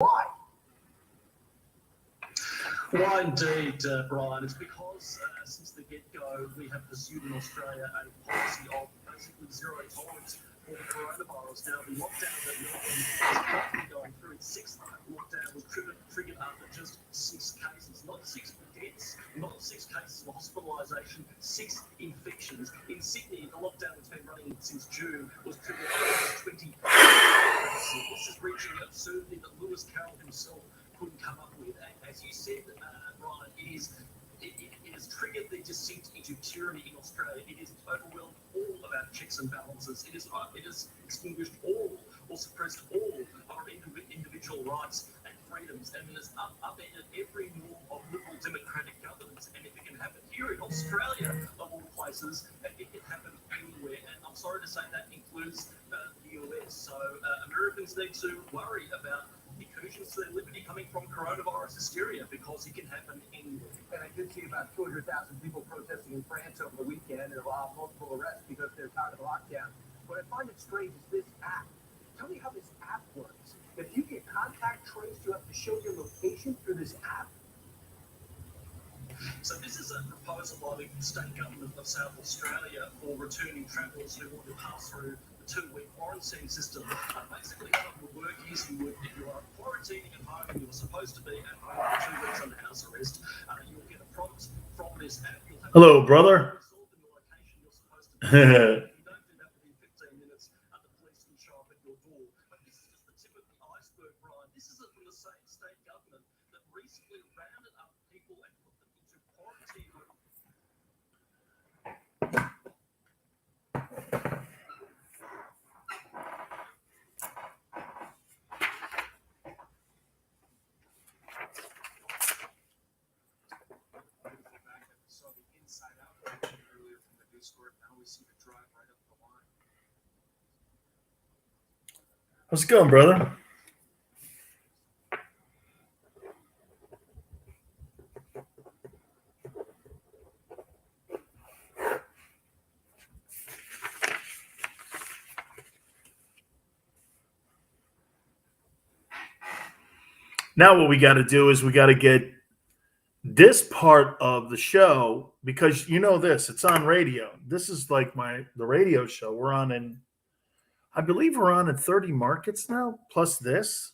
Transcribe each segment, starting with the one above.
Why indeed, Brian? It's because since the get-go, we have pursued in Australia a policy of basically zero tolerance for the coronavirus. Now, the lockdown that Melbourne is currently going through, its sixth lockdown, was triggered after just 6 cases, not 6 deaths, not 6 cases of hospitalisation, 6 infections. In Sydney, the lockdown that's been running since June was triggered by 20. This is reaching an absurdity that Lewis Carroll himself couldn't come up with. And as you said, Ryan, it has triggered the descent into tyranny in Australia. It has overwhelmed all of our checks and balances. It has extinguished all or suppressed all our individual rights and freedoms, and it has upended every norm of liberal democratic governance. And if it can happen here in Australia, of all places, it can happen anywhere. And I'm sorry to say that includes the US. So Americans need to worry about incursions to their liberty coming from coronavirus hysteria, because it can happen anywhere. And I did see about 200,000 people protesting in France over the weekend, and multiple arrests because they're tired of the lockdown. What I find it strange is this app. Tell me how this app works. If you get contact traced, you have to show your location through this app. So this is a proposal by the state government of South Australia for returning travellers who want to pass through the 2-week quarantine system. Basically, how it would work is if you are quarantining at home and you're supposed to be at home for 2 weeks under house arrest, you'll get a prompt from this app. Hello, brother. If you don't do that within 15 minutes, the police will show up at your door. But this is just the tip of the iceberg, Brian. This is from the same state government that recently rounded up people and put them into quarantine. How's it going, brother? Now what we got to do is we got to get this part of the show, because you know this, it's on radio. This is like the radio show. We're on I believe we're on in 30 markets now, plus this.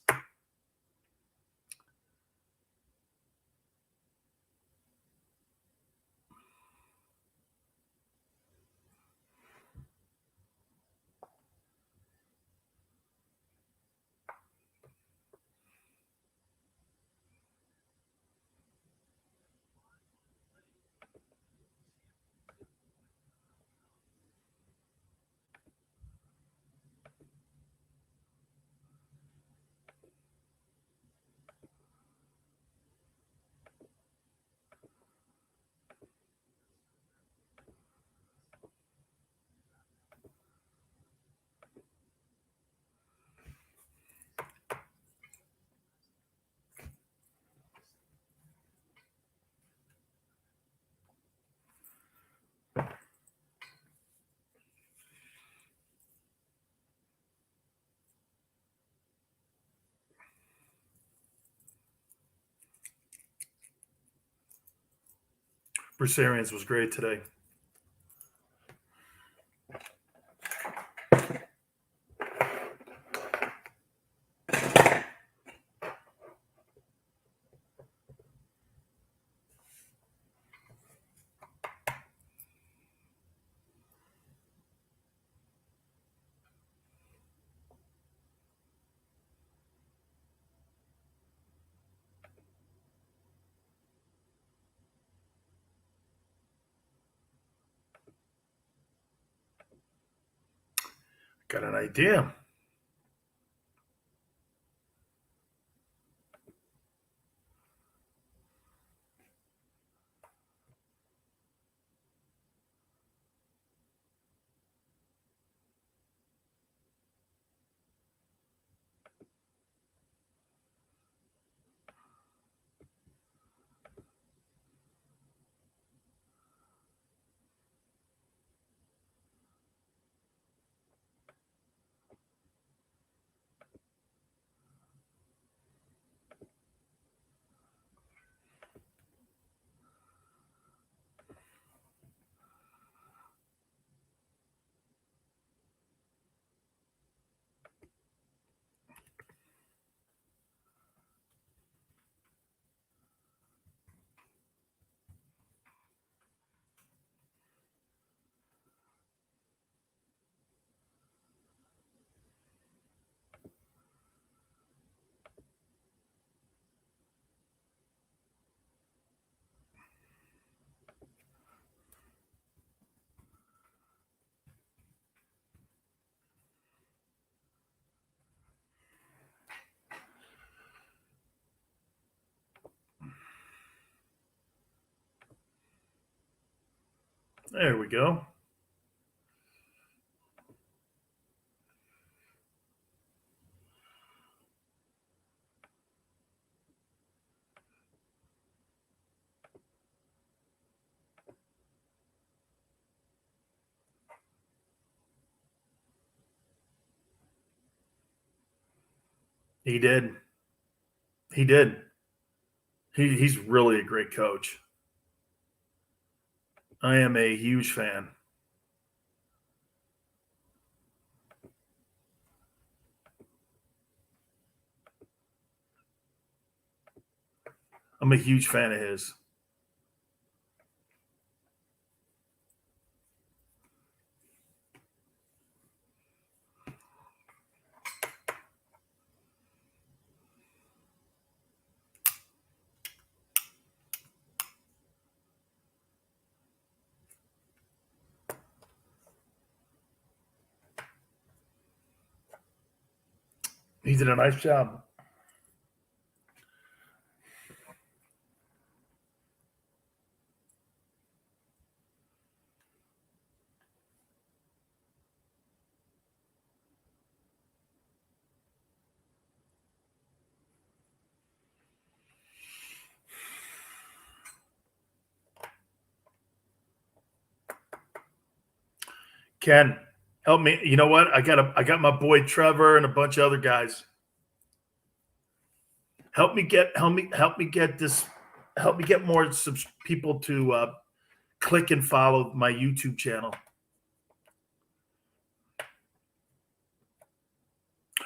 Bruce Arians was great today. Got an idea. There we go. He did. He did. He's really a great coach. I am a huge fan. I'm a huge fan of his. He did a nice job. Ken, help me. You know what? I got my boy Trevor and a bunch of other guys. Help me get this. Help me get more people to click and follow my YouTube channel.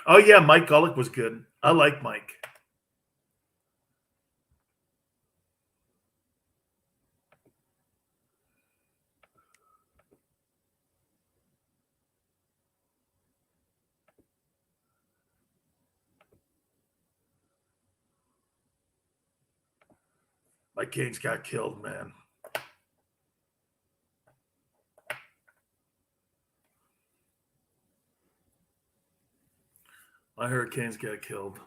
Oh yeah, Mike Gullick was good. I like Mike. My Canes got killed, man. My Hurricanes got killed.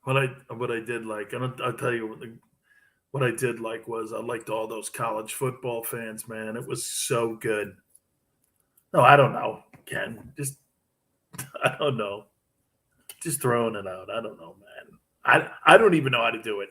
What I did like, and I'll tell you what I did like was I liked all those college football fans, man. It was so good. No, I don't know, Ken. Just I don't know. Just throwing it out. I don't know, man. I don't even know how to do it.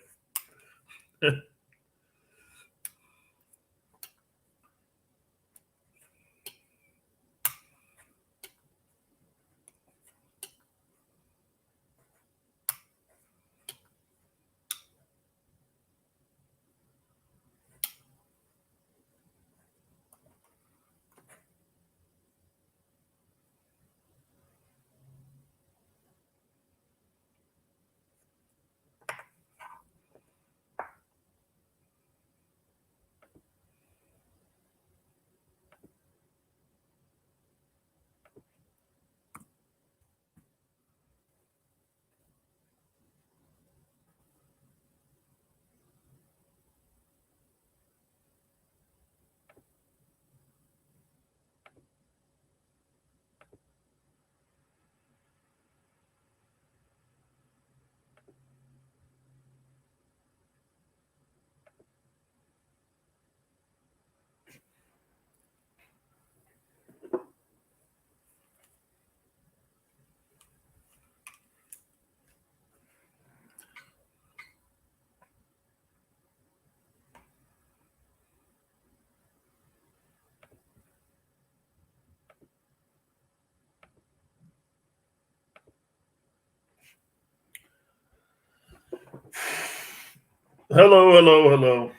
Hello, hello, hello.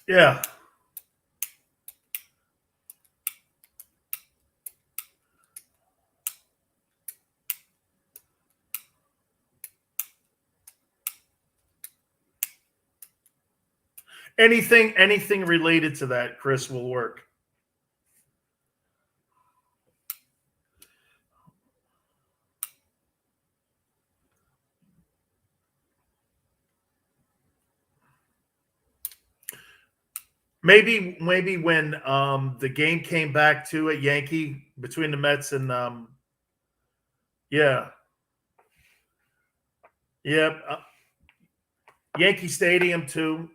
Yeah. Anything related to that, Chris, will work. Maybe when the game came back to a Yankee between the Mets and yeah, yeah, Yankee Stadium too.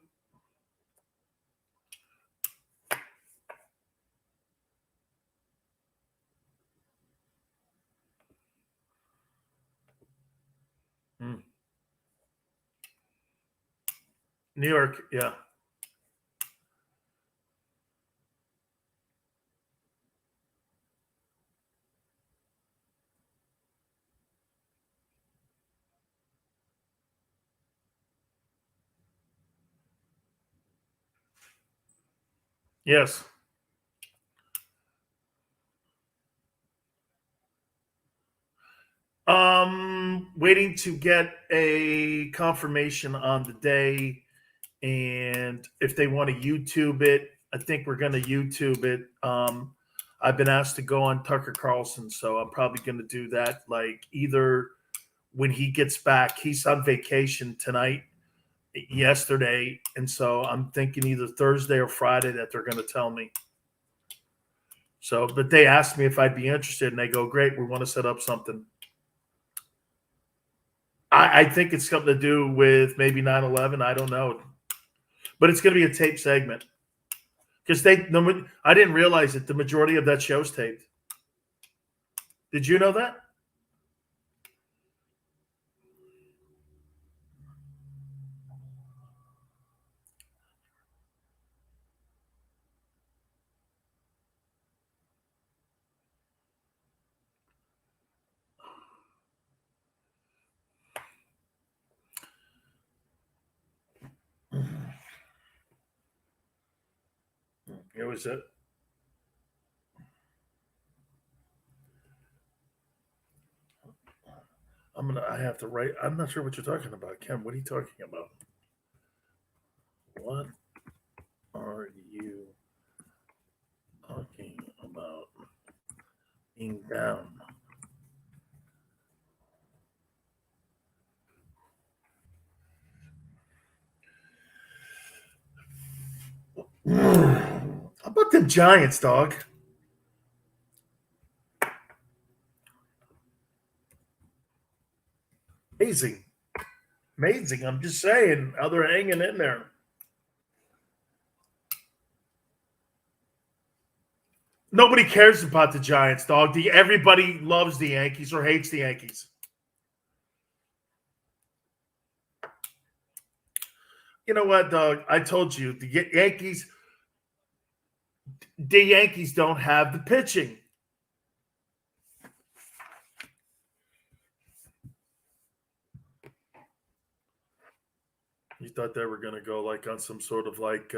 Mm. New York, yeah. Yes. Waiting to get a confirmation on the day, and if they want to YouTube it, I think we're going to YouTube it. I've been asked to go on Tucker Carlson, so I'm probably going to do that. Like either when he gets back, he's on vacation tonight, yesterday, and so I'm thinking either Thursday or Friday that they're going to tell me. So, but they asked me if I'd be interested, and they go, "Great, we want to set up something." I think it's something to do with maybe 9/11. I don't know, but it's going to be a tape segment because I didn't realize that the majority of that show's taped. Did you know that? It was a. I have to write. I'm not sure what you're talking about, Ken. What are you talking about? What are you talking about? Being down. How about them Giants, dog? Amazing. Amazing. I'm just saying how they're hanging in there. Nobody cares about the Giants, dog. Everybody loves the Yankees or hates the Yankees. You know what, dog? I told you the Yankees. The Yankees don't have the pitching. You thought they were going to go like on some sort of like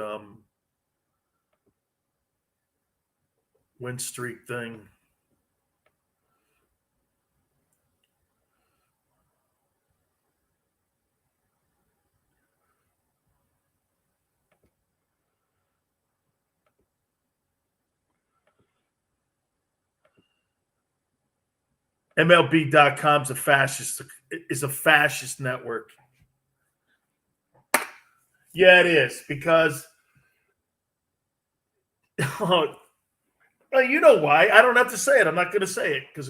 win streak thing. MLB.com is a fascist network. Yeah, it is because oh, you know why? I don't have to say it. I'm not going to say it because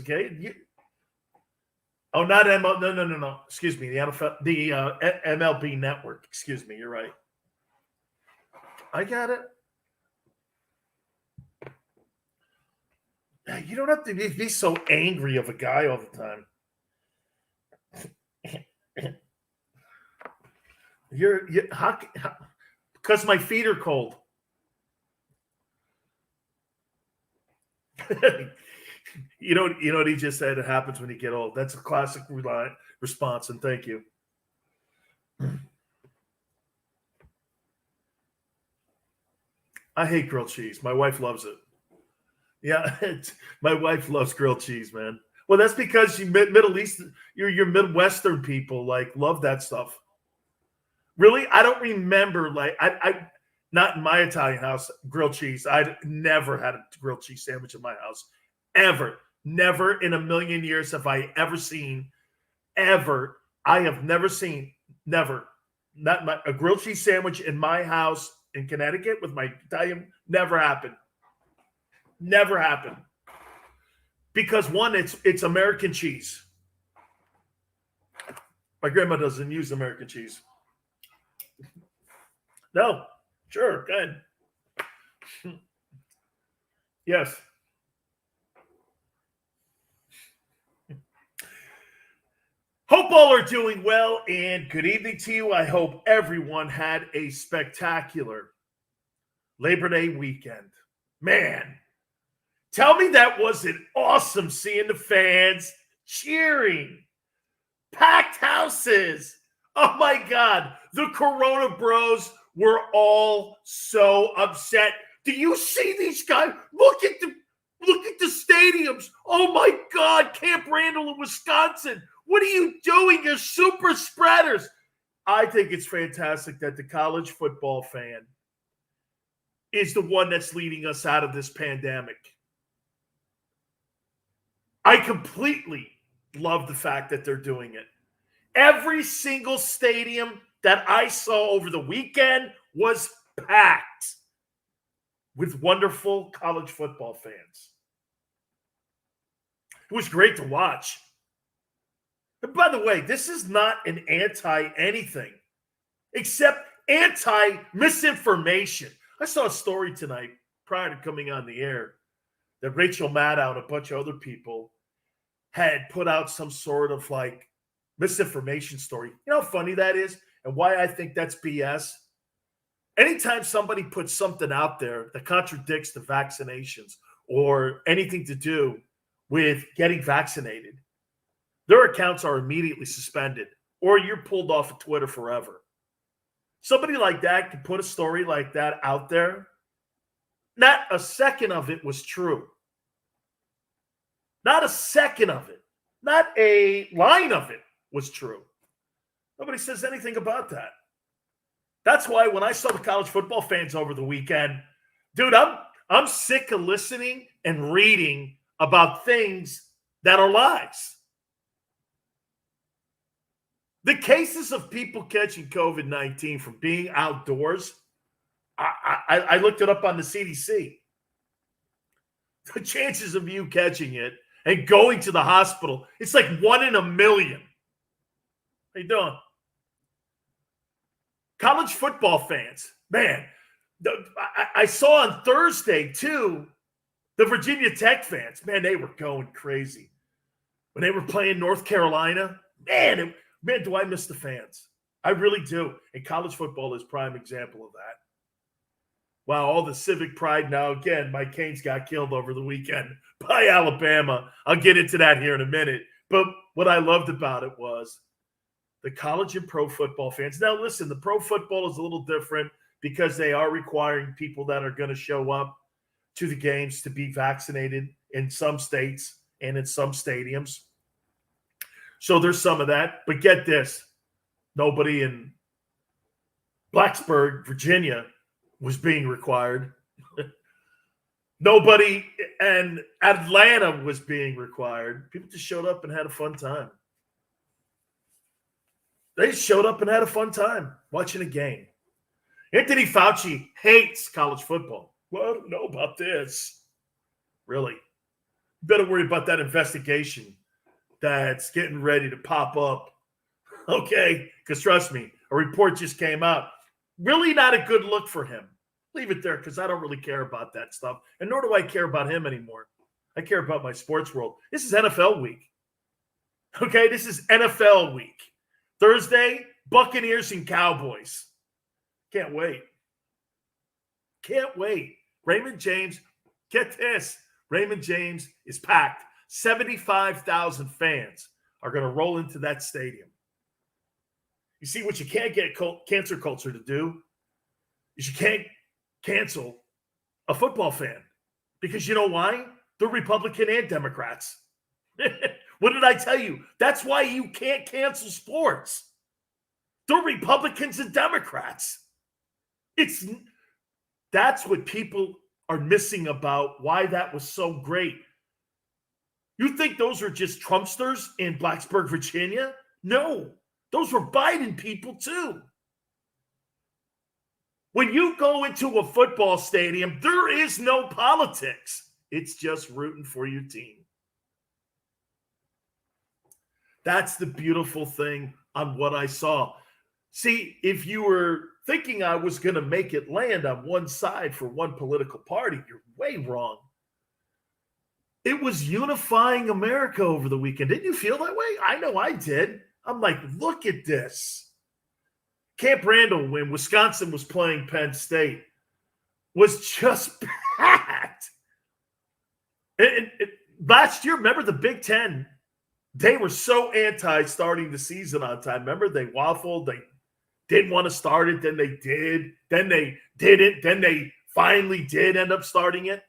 not ML. No. Excuse me. The NFL, the MLB network. Excuse me. You're right. I got it. You don't have to be so angry of a guy all the time. Because my feet are cold. you know what he just said. It happens when you get old. That's a classic response, and thank you. I hate grilled cheese. My wife loves it. Yeah, my wife loves grilled cheese, man. Well, that's because you Middle East, you're Midwestern people like love that stuff. Really, I don't remember like I not in my Italian house grilled cheese. I'd never had a grilled cheese sandwich in my house, ever. Never in a million years have I ever seen. Ever, I have never seen. Never, not a grilled cheese sandwich in my house in Connecticut with my Italian. Never happened. Never happened. Because one, it's American cheese. My grandma doesn't use American cheese. No, sure, go ahead. Yes. Hope all are doing well, and good evening to you. I hope everyone had a spectacular Labor Day weekend. Man, tell me that wasn't awesome seeing the fans cheering. Packed houses. Oh my God. The Corona Bros were all so upset. Do you see these guys? Look at the stadiums. Oh my God. Camp Randall in Wisconsin. What are you doing? You're super spreaders. I think it's fantastic that the college football fan is the one that's leading us out of this pandemic. I completely love the fact that they're doing it. Every single stadium that I saw over the weekend was packed with wonderful college football fans. It was great to watch. And by the way, this is not an anti-anything, except anti-misinformation. I saw a story tonight prior to coming on the air that Rachel Maddow and a bunch of other people had put out some sort of like misinformation story. You know how funny that is and why I think that's BS? Anytime somebody puts something out there that contradicts the vaccinations or anything to do with getting vaccinated, their accounts are immediately suspended or you're pulled off of Twitter forever. Somebody like that can put a story like that out there. Not a second of it was true. Not a second of it. Not a line of it was true. Nobody says anything about that. That's why when I saw the college football fans over the weekend, dude, I'm sick of listening and reading about things that are lies. The cases of people catching COVID-19 from being outdoors, I looked it up on the CDC. The chances of you catching it and going to the hospital, it's like 1 in a million. How you doing? College football fans, man, I saw on Thursday, too, the Virginia Tech fans, man, they were going crazy. When they were playing North Carolina, man, do I miss the fans. I really do. And college football is a prime example of that. Wow, all the civic pride now. Again, Mike Canes got killed over the weekend by Alabama. I'll get into that here in a minute. But what I loved about it was the college and pro football fans. Now, listen, the pro football is a little different because they are requiring people that are going to show up to the games to be vaccinated in some states and in some stadiums. So there's some of that. But get this, nobody in Blacksburg, Virginia was being required. Nobody in Atlanta was being required. People just showed up and had a fun time. They showed up and had a fun time watching a game. Anthony Fauci hates college football. Well, I don't know about this. Really? You better worry about that investigation that's getting ready to pop up. Okay? Because trust me, a report just came out. Really not a good look for him. Leave it there because I don't really care about that stuff. And nor do I care about him anymore. I care about my sports world. This is NFL week. Okay? This is NFL week. Thursday, Buccaneers and Cowboys. Can't wait. Can't wait. Raymond James, get this. Raymond James is packed. 75,000 fans are going to roll into that stadium. You see, what you can't get cancer culture to do is you can't cancel a football fan. Because you know why? They're Republican and Democrats. What did I tell you? That's why you can't cancel sports. They're Republicans and Democrats. That's what people are missing about why that was so great. You think those are just Trumpsters in Blacksburg, Virginia? No, those were Biden people too. When you go into a football stadium, there is no politics. It's just rooting for your team. That's the beautiful thing on what I saw. See, if you were thinking I was going to make it land on one side for one political party, you're way wrong. It was unifying America over the weekend. Didn't you feel that way? I know I did. I'm like, look at this. Camp Randall, when Wisconsin was playing Penn State, was just packed. And last year, remember the Big Ten? They were so anti starting the season on time. Remember, they waffled. They didn't want to start it. Then they did. Then they didn't. Then they finally did end up starting it.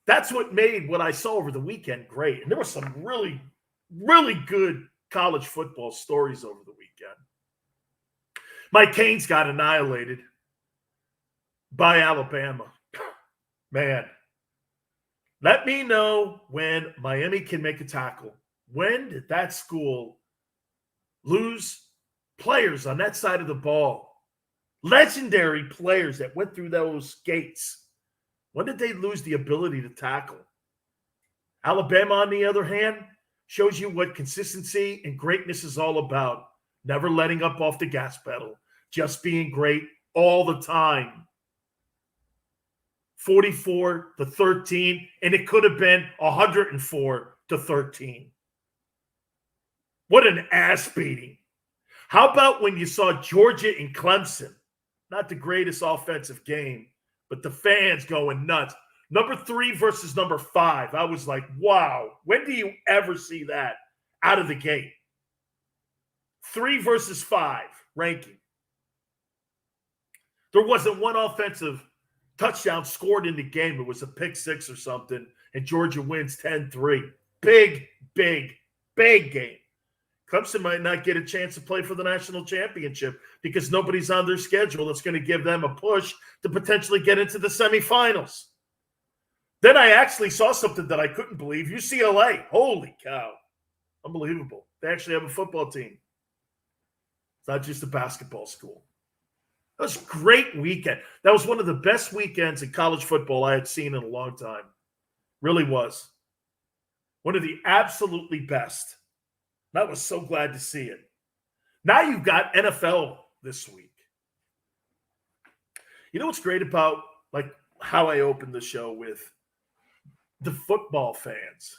That's what made what I saw over the weekend great. And there were some really, really good college football stories over the weekend. Mike Canes got annihilated by Alabama. Man, let me know when Miami can make a tackle. When did that school lose players on that side of the ball? Legendary players that went through those gates. When did they lose the ability to tackle? Alabama, on the other hand, shows you what consistency and greatness is all about. Never letting up off the gas pedal. Just being great all the time. 44-13, and it could have been 104-13. What an ass beating. How about when you saw Georgia and Clemson? Not the greatest offensive game, but the fans going nuts. Number 3 versus number 5. I was like, wow, when do you ever see that out of the gate? 3 versus 5 ranking. There wasn't one offensive touchdown scored in the game. It was a pick 6 or something, and Georgia wins 10-3. Big, big, big game. Clemson might not get a chance to play for the national championship because nobody's on their schedule that's going to give them a push to potentially get into the semifinals. Then I actually saw something that I couldn't believe. UCLA, holy cow. Unbelievable. They actually have a football team. It's not just a basketball school. That was a great weekend. That was one of the best weekends in college football I had seen in a long time. Really was. One of the absolutely best. I was so glad to see it. Now you've got NFL this week. You know what's great about like how I opened the show with the football fans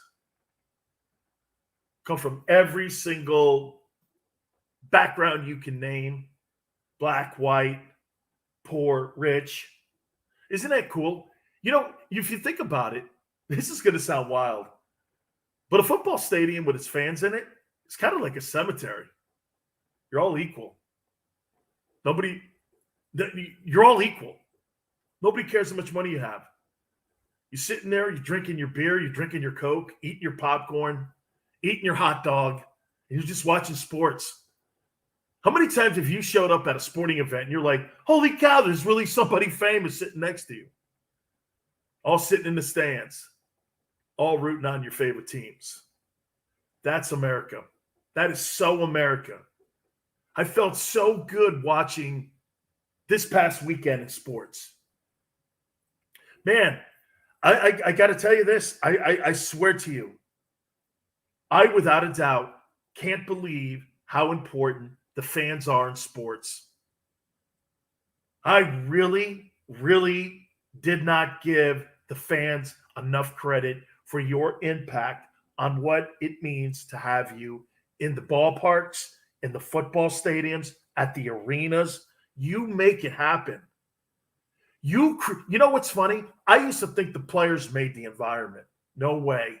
come from every single background you can name. Black, white, poor, rich. Isn't that cool? You know, if you think about it, this is going to sound wild, but a football stadium with its fans in it, it's kind of like a cemetery. You're all equal. You're all equal. Nobody cares how much money you have. You're sitting there, you're drinking your beer, you're drinking your Coke, eating your popcorn, eating your hot dog, and you're just watching sports. How many times have you showed up at a sporting event and you're like, holy cow, there's really somebody famous sitting next to you? All sitting in the stands, all rooting on your favorite teams. That's America. That is so America. I felt so good watching this past weekend in sports. Man, I got to tell you this. I swear to you, I, without a doubt, can't believe how important the fans are in sports. I really, really did not give the fans enough credit for your impact on what it means to have you in the ballparks, in the football stadiums, at the arenas. You make it happen. You know what's funny? I used to think the players made the environment. No way.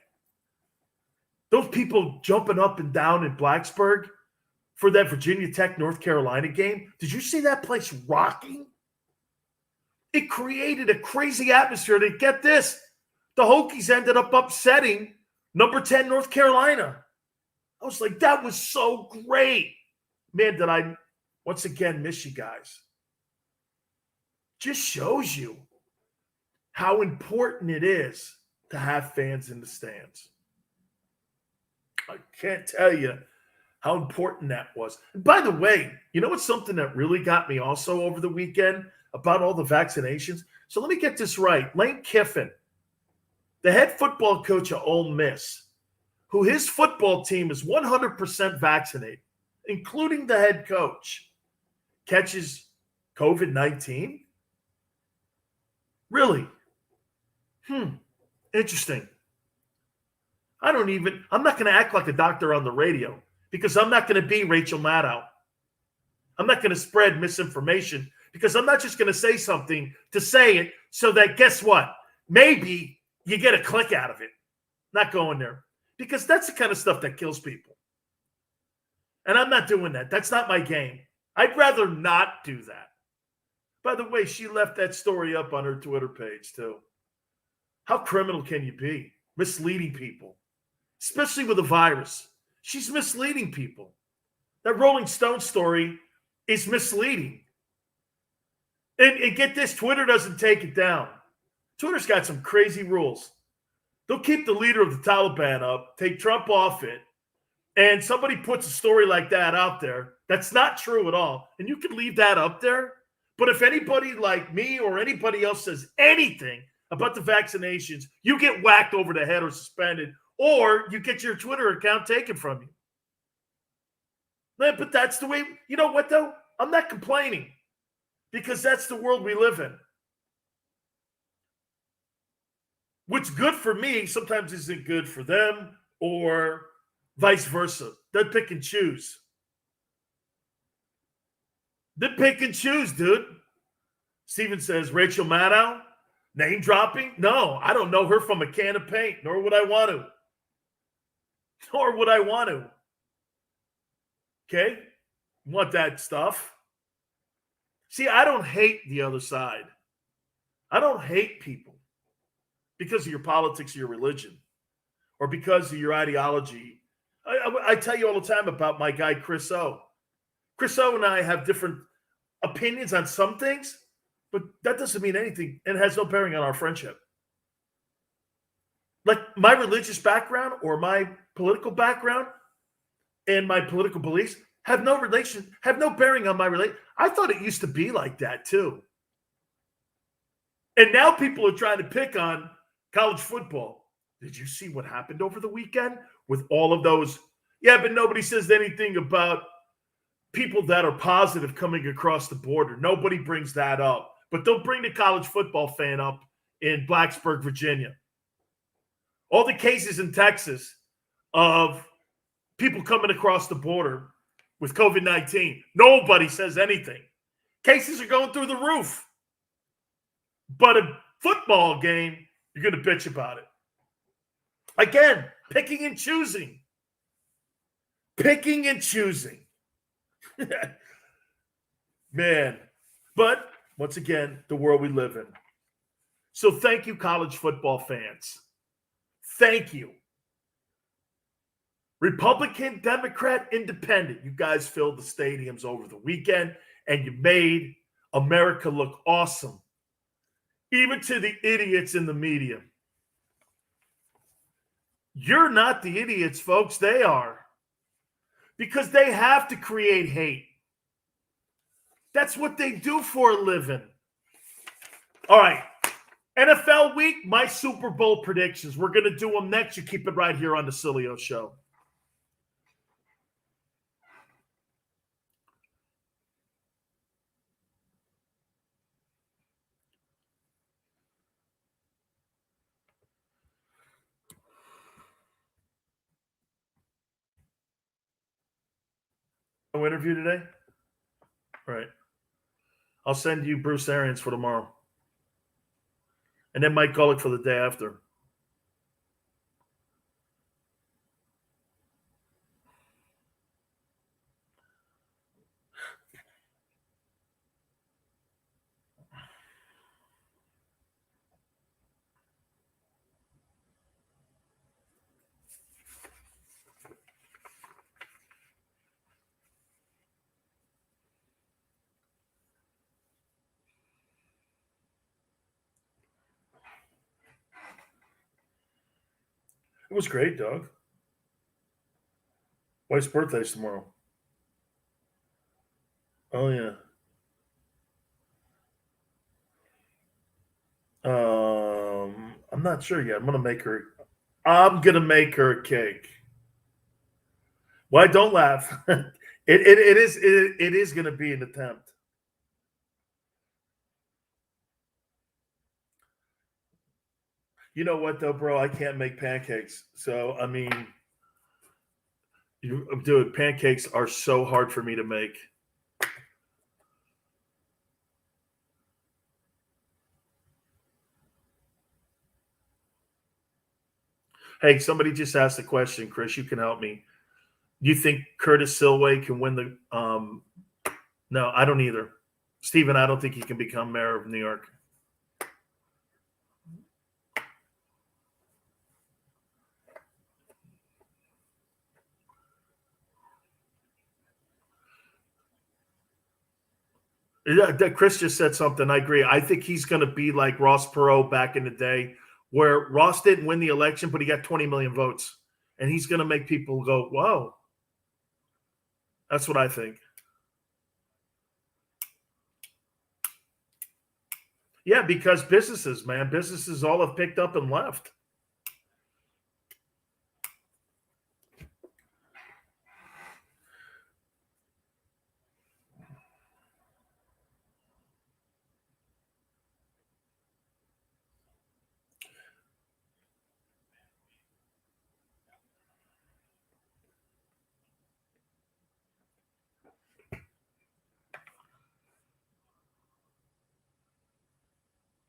Those people jumping up and down in Blacksburg for that Virginia Tech North Carolina game, did you see that place rocking? It created a crazy atmosphere. To get this, the Hokies ended up upsetting number 10 North Carolina. I was like, that was so great. Man, did I once again miss you guys. Just shows you how important it is to have fans in the stands. I can't tell you how important that was. And by the way, you know what's something that really got me also over the weekend about all the vaccinations? So let me get this right. Lane Kiffin, the head football coach of Ole Miss, who his football team is 100% vaccinated, including the head coach, catches COVID-19? Really? Interesting. I'm not going to act like a doctor on the radio because I'm not going to be Rachel Maddow. I'm not going to spread misinformation because I'm not just going to say something to say it so that, guess what? Maybe you get a click out of it. Not going there because that's the kind of stuff that kills people. And I'm not doing that. That's not my game. I'd rather not do that. By the way, she left that story up on her Twitter page too. How criminal can you be? Misleading people, especially with a virus. She's misleading people. That Rolling Stone story is misleading. And get this, Twitter doesn't take it down. Twitter's got some crazy rules. They'll keep the leader of the Taliban up, take Trump off it, and somebody puts a story like that out there that's not true at all, and you can leave that up there. But if anybody like me or anybody else says anything about the vaccinations, you get whacked over the head or suspended, or you get your Twitter account taken from you. But that's the way, you know what though? I'm not complaining because that's the world we live in. What's good for me sometimes isn't good for them or vice versa. They pick and choose. They pick and choose, dude. Steven says, Rachel Maddow, name dropping? No, I don't know her from a can of paint, nor would I want to. Nor would I want to. Okay? Want that stuff. See, I don't hate the other side. I don't hate people because of your politics or your religion or because of your ideology. I tell you all the time about my guy, Chris O. Chris O and I have different opinions on some things, but that doesn't mean anything and has no bearing on our friendship. Like my religious background or my political background and my political beliefs have no bearing on my relation. I thought it used to be like that too. And now people are trying to pick on college football. Did you see what happened over the weekend with all of those? Yeah, but nobody says anything about people that are positive coming across the border. Nobody brings that up. But they'll bring the college football fan up in Blacksburg, Virginia. All the cases in Texas of people coming across the border with COVID-19. Nobody says anything. Cases are going through the roof. But a football game, you're going to bitch about it. Again, picking and choosing. Picking and choosing. Man. But, once again, the world we live in. So thank you, college football fans. Thank you. Republican, Democrat, Independent. You guys filled the stadiums over the weekend, and you made America look awesome. Even to the idiots in the media. You're not the idiots, folks. They are. Because they have to create hate. That's what they do for a living. All right. NFL week, my Super Bowl predictions. We're going to do them next. You keep it right here on the Sileo Show. No interview today? All right. I'll send you Bruce Arians for tomorrow. And then Mike Gullick for the day after. It was great, Doug. Wife's birthday's tomorrow. Oh yeah. I'm not sure yet. I'm gonna make her a cake. Why? Don't laugh. It is gonna be an attempt. You know what though, bro? I can't make pancakes. So I mean, dude, pancakes are so hard for me to make. Hey, somebody just asked a question, Chris. You can help me. You think Curtis Silway can win the? No, I don't either. Steven, I don't think he can become mayor of New York. Yeah, Chris just said something. I agree. I think he's going to be like Ross Perot back in the day, where Ross didn't win the election, but he got 20 million votes, and he's going to make people go, "Whoa!" That's what I think. Yeah, because businesses all have picked up and left.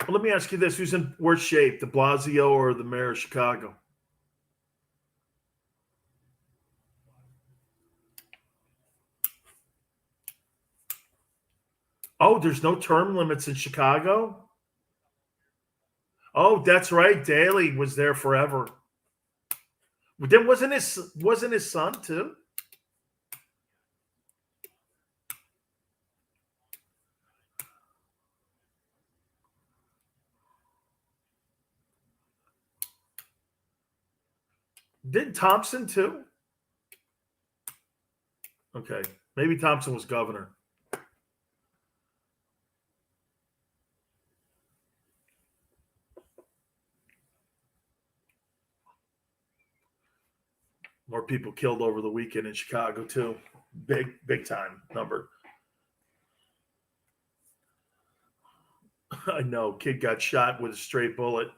Well, let me ask you this: who's in worse shape, De Blasio or the mayor of Chicago? Oh, there's no term limits in Chicago? Oh, that's right. Daley was there forever. But then wasn't his son too? Did Thompson too? Okay. Maybe Thompson was governor. More people killed over the weekend in Chicago too. Big time number. I know. Kid got shot with a straight bullet.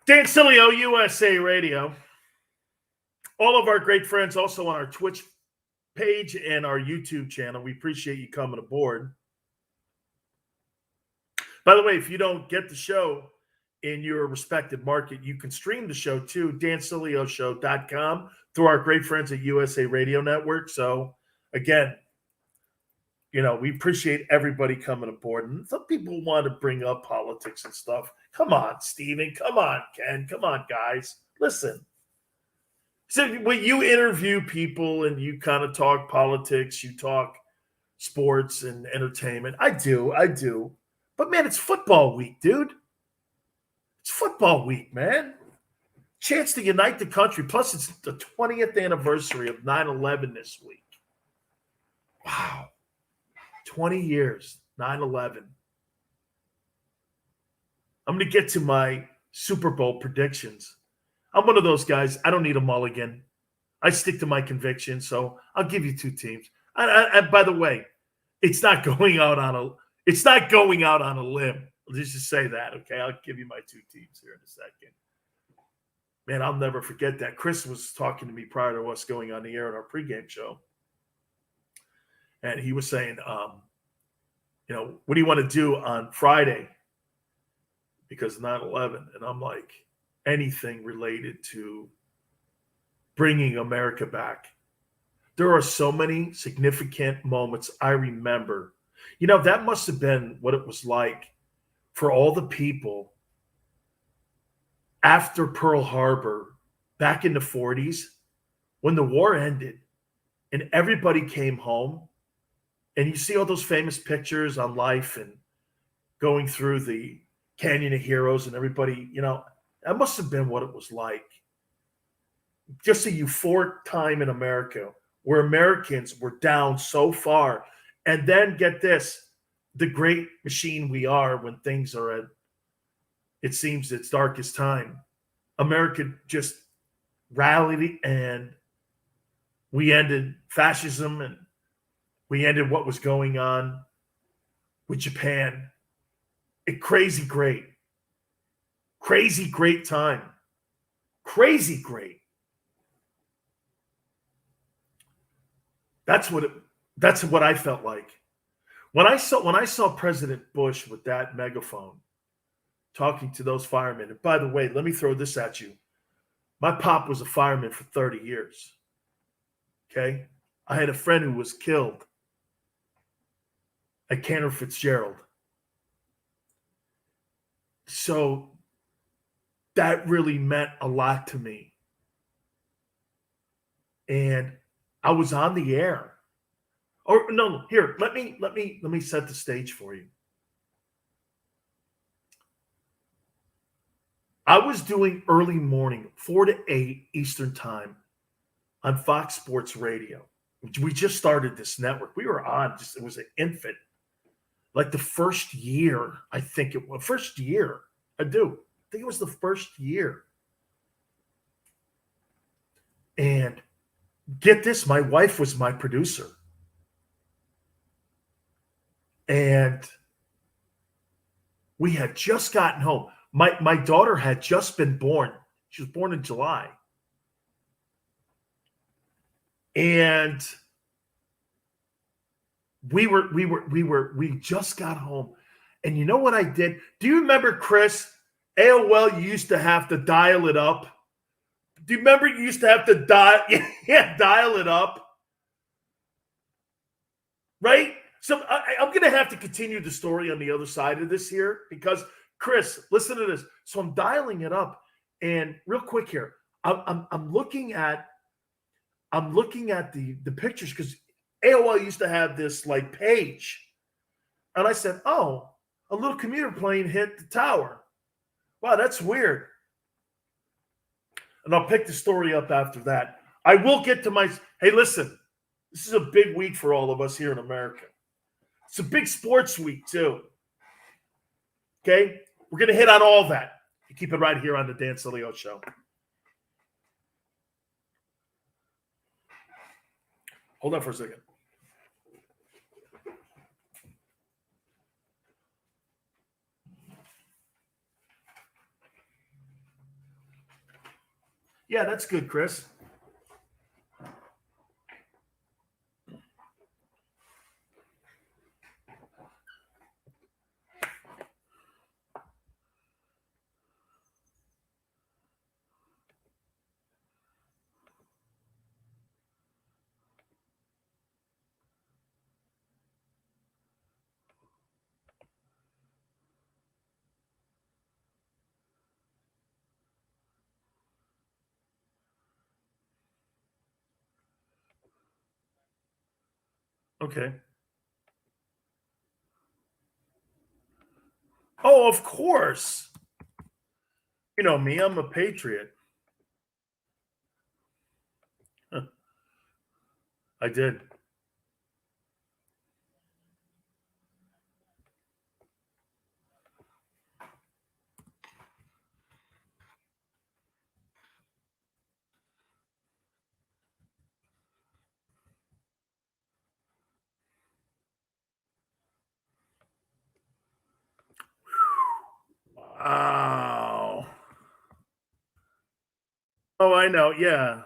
Dan Sileo, USA Radio. All of our great friends also on our Twitch page and our YouTube channel. We appreciate you coming aboard. By the way, if you don't get the show in your respective market, you can stream the show to dansilioshow.com through our great friends at USA Radio Network. So again, we appreciate everybody coming aboard. And some people want to bring up politics and stuff. Come on, Steven. Come on, Ken. Come on, guys. Listen. So when you interview people and you kind of talk politics, you talk sports and entertainment. I do. But man, it's football week, dude. It's football week, man. Chance to unite the country. Plus, it's the 20th anniversary of 9/11 this week. Wow. 20 years, 9/11. I'm going to get to my Super Bowl predictions. I'm one of those guys. I don't need a mulligan. I stick to my convictions, so I'll give you two teams. And by the way, it's not going out on a limb. Let's just say that, okay? I'll give you my two teams here in a second. Man, I'll never forget that. Chris was talking to me prior to us going on the air in our pregame show. And he was saying, what do you want to do on Friday? Because 9/11. And I'm like, anything related to bringing America back. There are so many significant moments I remember. That must have been what it was like for all the people after Pearl Harbor back in the 40s when the war ended and everybody came home, and you see all those famous pictures on Life and going through the Canyon of Heroes and everybody, that must have been what it was like. Just a euphoric time in America where Americans were down so far. And then get this, the great machine we are when things are at, it seems, its darkest time. America just rallied and we ended fascism and we ended what was going on with Japan. A crazy great time. Crazy great. That's what I felt like. When I saw President Bush with that megaphone talking to those firemen. And by the way, let me throw this at you. My pop was a fireman for 30 years. Okay? I had a friend who was killed at Cantor Fitzgerald. So that really meant a lot to me. And I was on the air. Or no, here, let me set the stage for you. I was doing early morning, 4 to 8 Eastern time on Fox Sports Radio. We just started this network. We were on, it was an infant. Like the first year, I think it was. First year, I think it was the first year. And get this, my wife was my producer. And we had just gotten home. My daughter had just been born. She was born in July. And we just got home. And you know what I did? Do you remember, Chris? AOL, you used to have to dial it up. Do you remember you used to have to dial it up? Right? So I'm going to have to continue the story on the other side of this here because, Chris, listen to this. So I'm dialing it up, and real quick here, I'm looking at the pictures because AOL used to have this like page, and I said, "Oh, a little commuter plane hit the tower. Wow, that's weird." And I'll pick the story up after that. I will get to my. Hey, listen, this is a big week for all of us here in America. It's a big sports week, too. Okay? We're going to hit on all that. You keep it right here on the Dan Sileo Show. Hold on for a second. Yeah, that's good, Chris. Okay. Oh, of course. You know me, I'm a patriot. Huh, I did. Wow. Oh, I know. Yeah.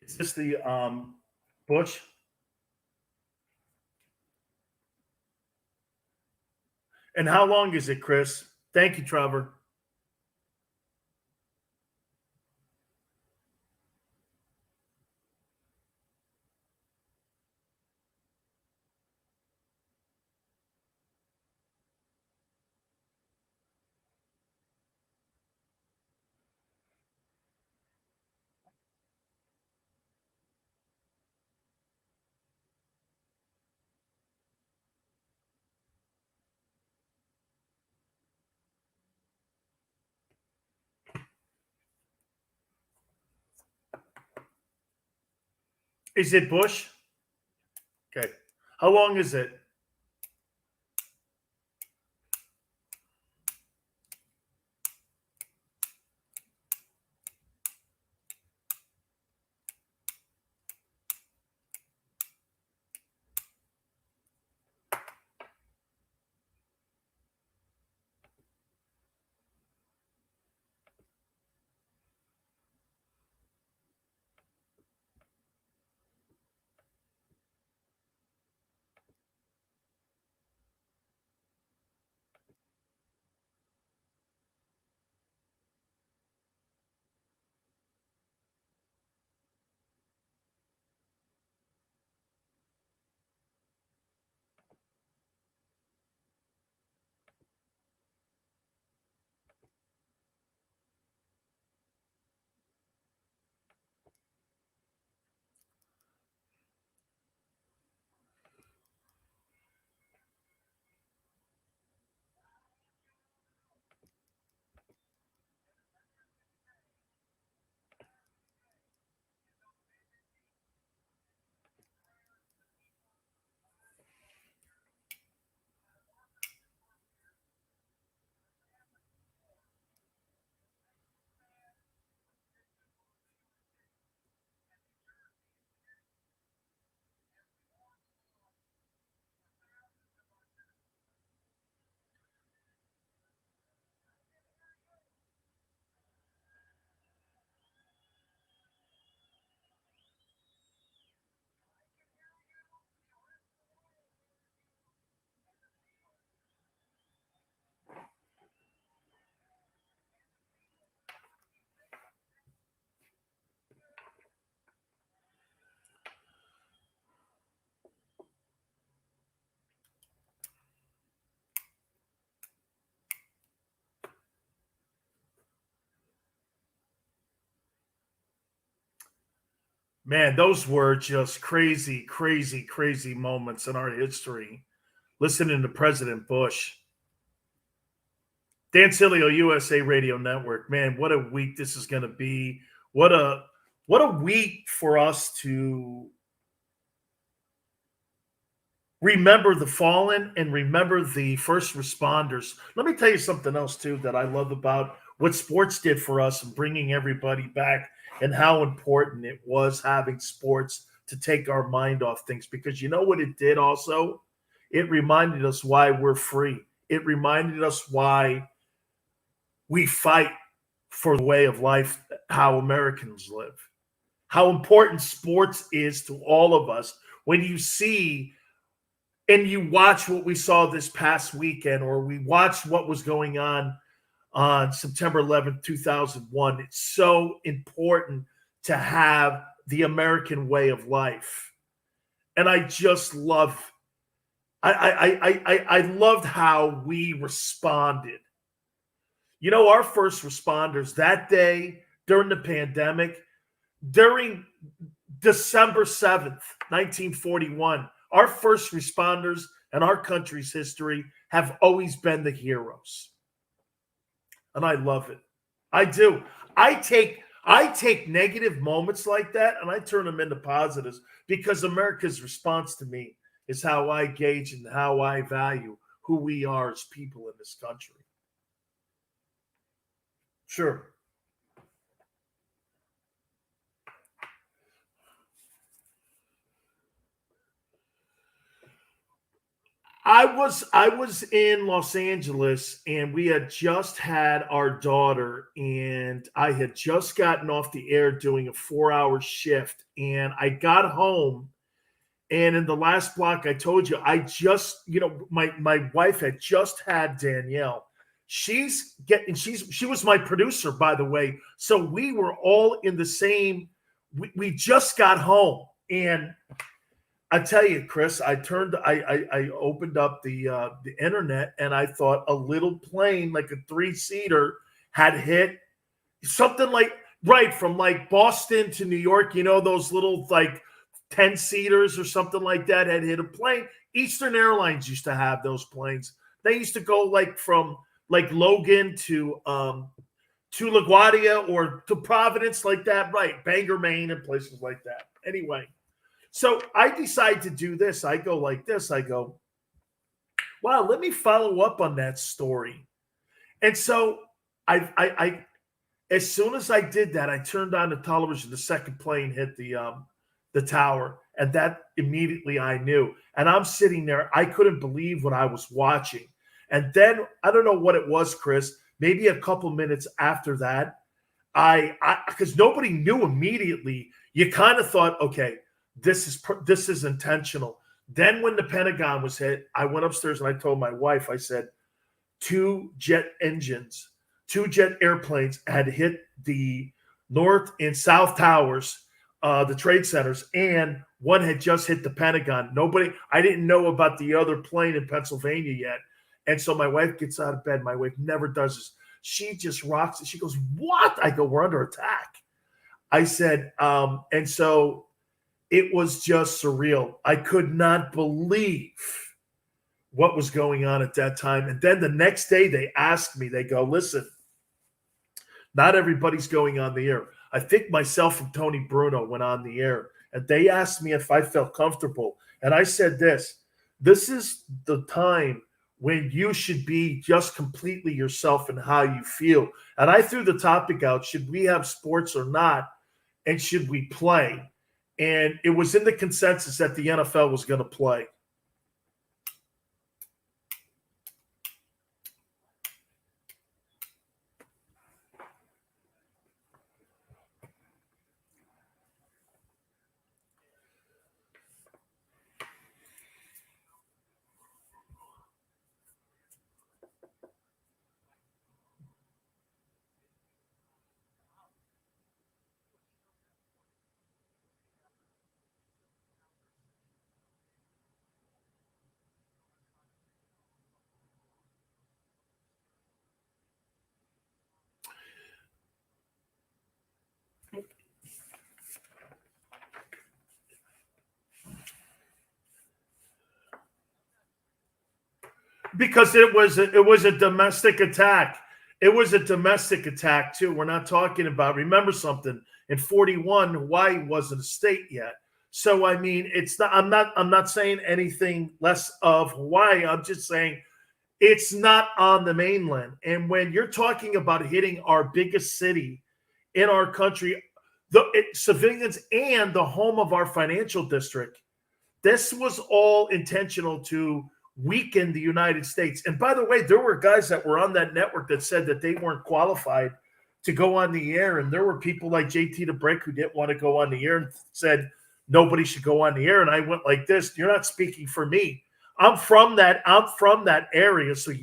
Is this the Bush? And how long is it, Chris? Thank you, Trevor. Is it Bush? Okay. How long is it? Man, those were just crazy, crazy, crazy moments in our history. Listening to President Bush. Dan Sileo, USA Radio Network. Man, what a week this is going to be. What a week for us to remember the fallen and remember the first responders. Let me tell you something else too that I love about what sports did for us and bringing everybody back and how important it was having sports to take our mind off things, because you know what it did also? It reminded us why we're free. It reminded us why we fight for the way of life, how Americans live, how important sports is to all of us. When you see and you watch what we saw this past weekend, or we watched what was going on September 11th, 2001, it's so important to have the American way of life. And I just love, I loved how we responded. You know, our first responders that day during the pandemic, during December 7th, 1941, our first responders in our country's history have always been the heroes. And I love it. I do. I take negative moments like that and I turn them into positives, because America's response to me is how I gauge and how I value who we are as people in this country. Sure. I was in Los Angeles and we had just had our daughter and I had just gotten off the air doing a 4-hour shift and I got home and in the last block I told you I just my wife had just had Danielle. She was my producer, by the way. So we were all in the same we just got home and I tell you, Chris, I opened up the internet and I thought a little plane like a 3-seater had hit something like right from like Boston to New York, those little like 10-seaters or something like that had hit a plane. Eastern Airlines used to have those planes. They used to go like from like Logan to LaGuardia or to Providence like that, right? Bangor, Maine, and places like that. Anyway. So I decide to do this. I go like this. I go, wow, let me follow up on that story. And so I as soon as I did that, I turned on the television. The second plane hit the tower, and that immediately I knew. And I'm sitting there. I couldn't believe what I was watching. And then I don't know what it was, Chris. Maybe a couple minutes after that, I because nobody knew immediately. You kind of thought, okay. This is intentional. Then when the Pentagon was hit, I went upstairs and I told my wife, I said, 2 jet airplanes had hit the North and South Towers, the trade centers, and one had just hit the Pentagon. I didn't know about the other plane in Pennsylvania yet. And so my wife gets out of bed. My wife never does this. She just rocks it. She goes, what? I go, we're under attack. I said, and so it was just surreal. I could not believe what was going on at that time. And then the next day they asked me, they go, listen, not everybody's going on the air. I think myself and Tony Bruno went on the air and they asked me if I felt comfortable. And I said this is the time when you should be just completely yourself and how you feel. And I threw the topic out, should we have sports or not? And should we play? And it was in the consensus that the NFL was going to play. Because it was a domestic attack. It was a domestic attack too. We're not talking about. Remember something. In 41, Hawaii wasn't a state yet. So I mean, it's not. I'm not saying anything less of Hawaii. I'm just saying it's not on the mainland. And when you're talking about hitting our biggest city in our country, civilians and the home of our financial district, this was all intentional to weaken the United States. And by the way, there were guys that were on that network that said that they weren't qualified to go on the air. And there were people like JT the Brick who didn't want to go on the air and said nobody should go on the air. And I went like this, you're not speaking for me. I'm from that area. So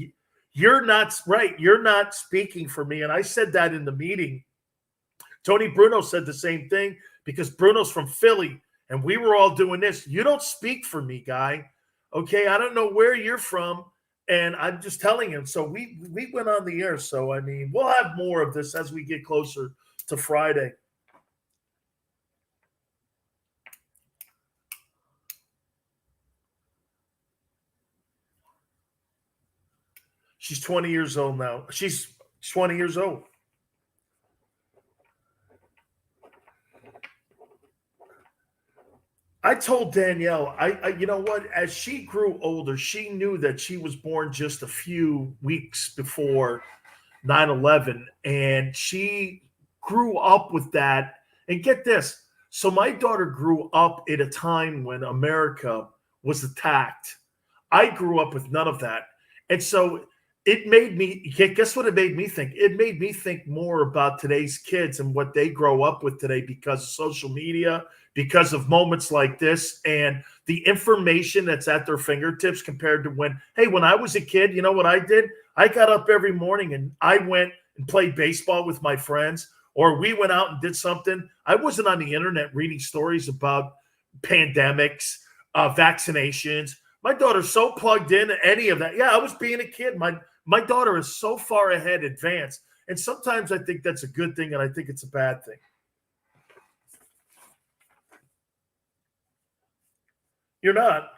you're not right. You're not speaking for me. And I said that in the meeting. Tony Bruno said the same thing because Bruno's from Philly and we were all doing this. You don't speak for me, guy. Okay, I don't know where you're from, and I'm just telling him. So we went on the air. So, I mean, we'll have more of this as we get closer to Friday. She's 20 years old now. She's 20 years old. I told Danielle, you know what? As she grew older, she knew that she was born just a few weeks before 9/11, and she grew up with that. And get this. So my daughter grew up at a time when America was attacked. I grew up with none of that. And so it made me, guess what it made me think? It made me think more about today's kids and what they grow up with today because of social media, because of moments like this, and the information that's at their fingertips compared to when I was a kid, you know what I did? I got up every morning and I went and played baseball with my friends, or we went out and did something. I wasn't on the internet reading stories about pandemics, vaccinations. My daughter's so plugged in to any of that. Yeah, I was being a kid. My daughter is so far ahead, advanced. And sometimes I think that's a good thing, and I think it's a bad thing. You're not.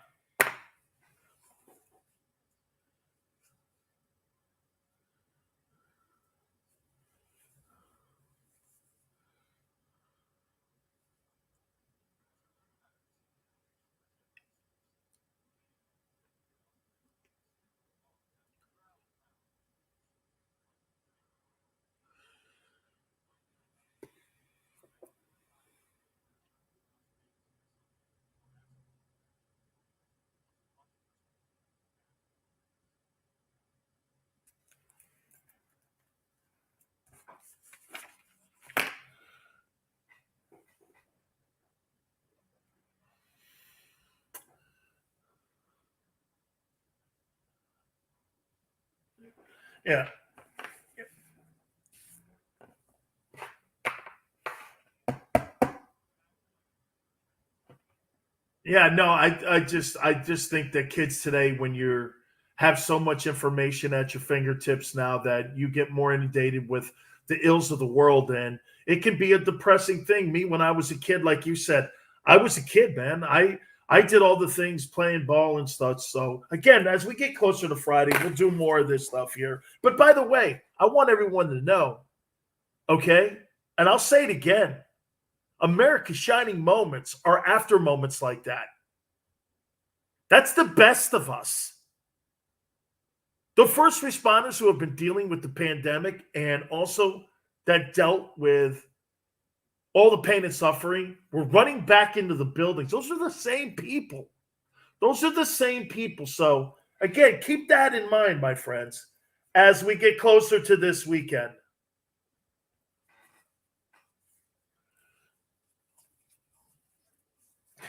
Yeah. Yeah, no, I just think that kids today, when you have so much information at your fingertips now, that you get more inundated with the ills of the world, and it can be a depressing thing. Me, when I was a kid, like you said, I was a kid, man. I did all the things, playing ball and stuff. So again, as we get closer to Friday, we'll do more of this stuff here. But by the way, I want everyone to know, okay? And I'll say it again. America's shining moments are after moments like that. That's the best of us. The first responders who have been dealing with the pandemic and also that dealt with all the pain and suffering were running back into the buildings. Those are the same people. Those are the same people. So, again, keep that in mind, my friends, as we get closer to this weekend.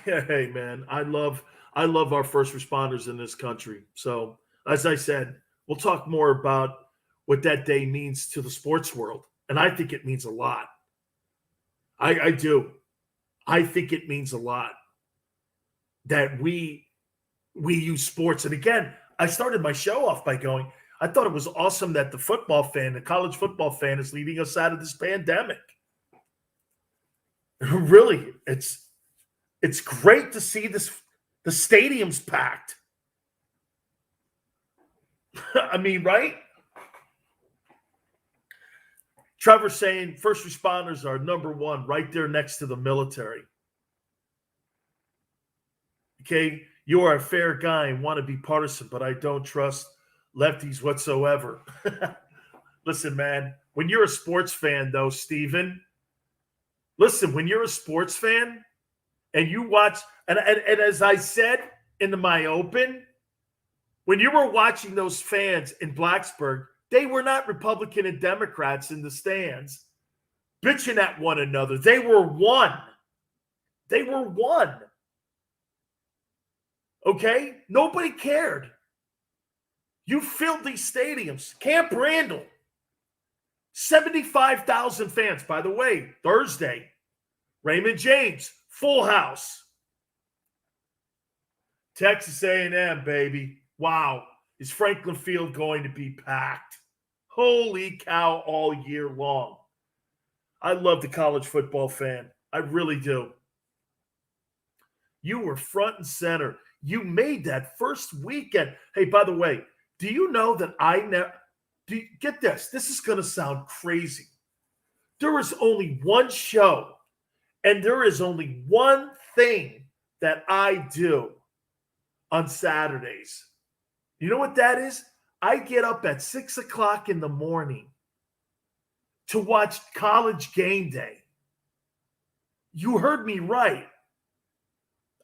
Hey, man, I love our first responders in this country. So, as I said, we'll talk more about what that day means to the sports world, and I think it means a lot. I do. I think it means a lot that we use sports. And again, I started my show off by going, I thought it was awesome that the college football fan, is leading us out of this pandemic. Really, it's great to see the stadium's packed. I mean, right? Trevor saying first responders are number one, right there next to the military. Okay, you are a fair guy and want to be partisan, but I don't trust lefties whatsoever. Listen, man, when you're a sports fan, though, Steven, listen, when you're a sports fan and you watch, and as I said in my open, when you were watching those fans in Blacksburg, they were not Republican and Democrats in the stands bitching at one another. They were one. They were one. Okay? Nobody cared. You filled these stadiums. Camp Randall, 75,000 fans. By the way, Thursday, Raymond James, full house. Texas A&M, baby. Wow. Is Franklin Field going to be packed? Holy cow, all year long. I love the college football fan. I really do. You were front and center. You made that first weekend. Hey, by the way, do you know that get this? This is going to sound crazy. There is only one show, and there is only one thing that I do on Saturdays. You know what that is? I get up at 6 o'clock in the morning to watch College Game Day. You heard me right.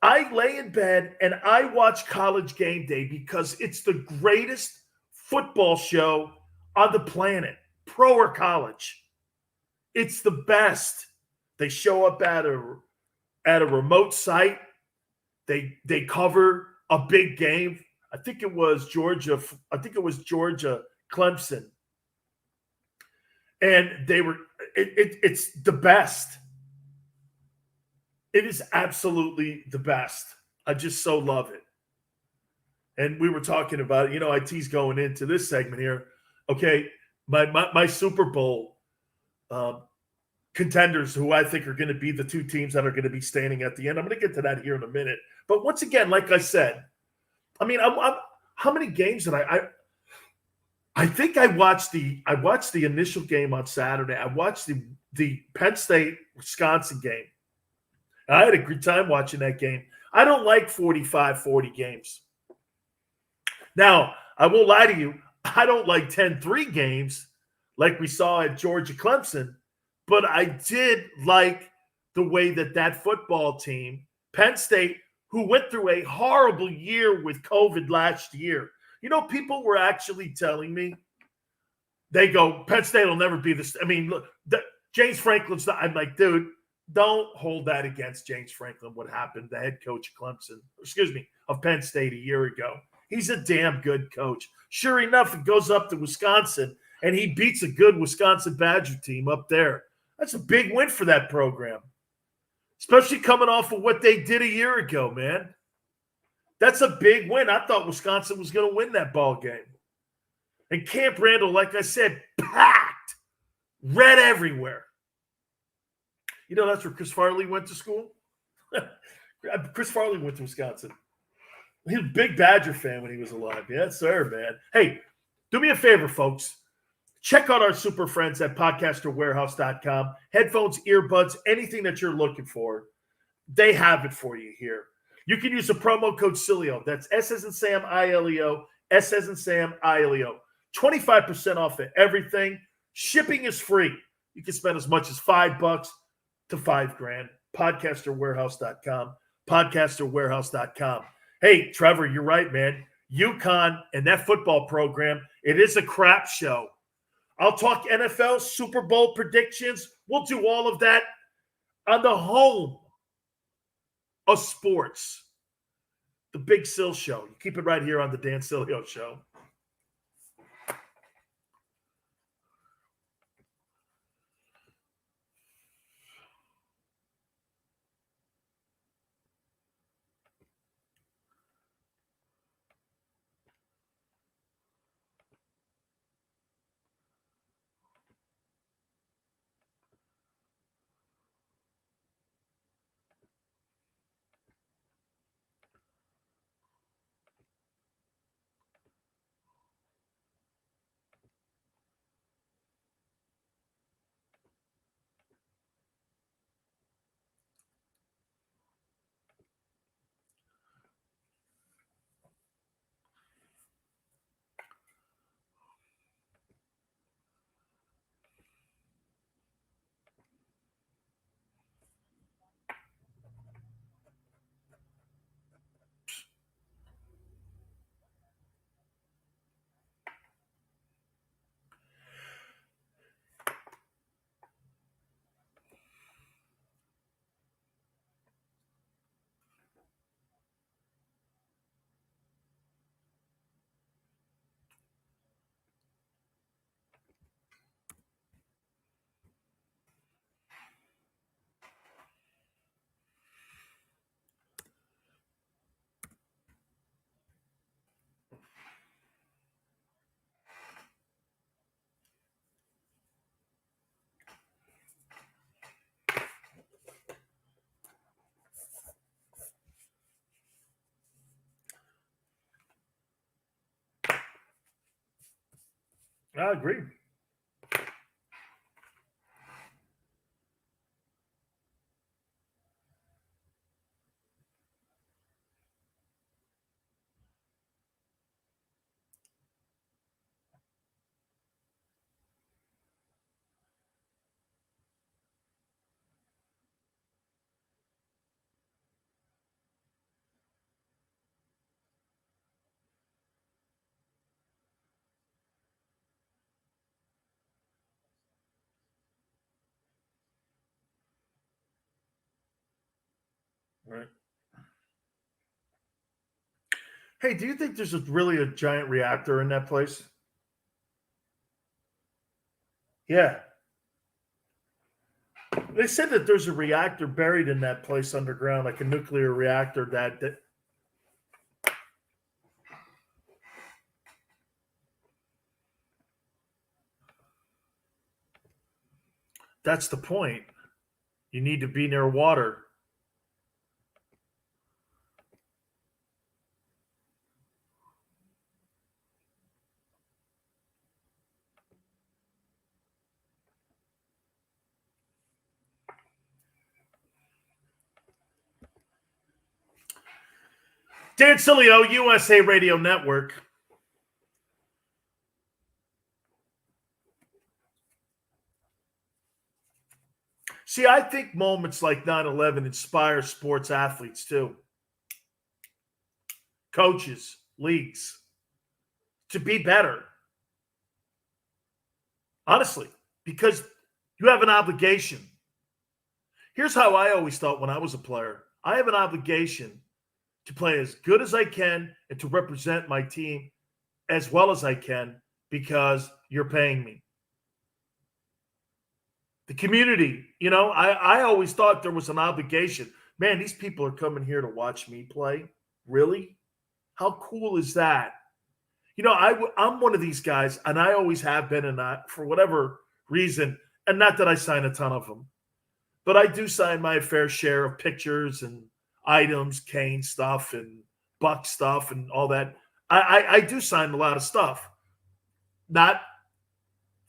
I lay in bed and I watch College Game Day because it's the greatest football show on the planet, pro or college. It's the best. They show up at a remote site. They cover a big game. I think it was Georgia. I think it was Georgia Clemson, and they were. It's the best. It is absolutely the best. I just so love it. And we were talking about it. I tease going into this segment here. Okay, my Super Bowl um, contenders who I think are going to be the two teams that are going to be standing at the end. I'm going to get to that here in a minute. But once again, like I said, I mean, how many games did I think I watched the initial game on Saturday. I watched the Penn State Wisconsin game. I had a good time watching that game. I don't like 45-40 games. Now, I won't lie to you. I don't like 10-3 games like we saw at Georgia Clemson, but I did like the way that football team, Penn State, who went through a horrible year with COVID last year. People were actually telling me, they go, Penn State will never be this. I mean, look, James Franklin's not. I'm like, dude, don't hold that against James Franklin, what happened, the head coach of Clemson, of Penn State a year ago. He's a damn good coach. Sure enough, it goes up to Wisconsin, and he beats a good Wisconsin Badger team up there. That's a big win for that program, especially coming off of what they did a year ago, man. That's a big win. I thought Wisconsin was going to win that ball game. And Camp Randall, like I said, packed, red everywhere. That's where Chris Farley went to school. Chris Farley went to Wisconsin. He was a big Badger fan when he was alive. Yes, sir, man. Hey, do me a favor, folks. Check out our super friends at podcasterwarehouse.com. Headphones, earbuds, anything that you're looking for, they have it for you here. You can use the promo code Sileo. That's S as in Sam, I-L-E-O, S as in Sam, I-L-E-O. 25% off of everything. Shipping is free. You can spend as much as $5 to $5,000. Podcasterwarehouse.com. Podcasterwarehouse.com. Hey, Trevor, you're right, man. UConn and that football program, it is a crap show. I'll talk NFL, Super Bowl predictions. We'll do all of that on the home of sports, the Big Sil Show. You keep it right here on the Dan Sileo Show. I agree. Right. Hey, do you think there's really a giant reactor in that place? Yeah. They said that there's a reactor buried in that place underground, like a nuclear reactor that that's the point. You need to be near water. Dan Sileo, USA Radio Network. See, I think moments like 9/11 inspire sports athletes too, coaches, leagues, to be better. Honestly, because you have an obligation. Here's how I always thought when I was a player. I have an obligation to play as good as I can and to represent my team as well as I can because you're paying me. The community, I always thought there was an obligation. Man, these people are coming here to watch me play. Really? How cool is that? I'm one of these guys, and I always have been, and not for whatever reason, and not that I sign a ton of them, but I do sign my fair share of pictures and items, Kane stuff and Buck stuff and all that. I do sign a lot of stuff. Not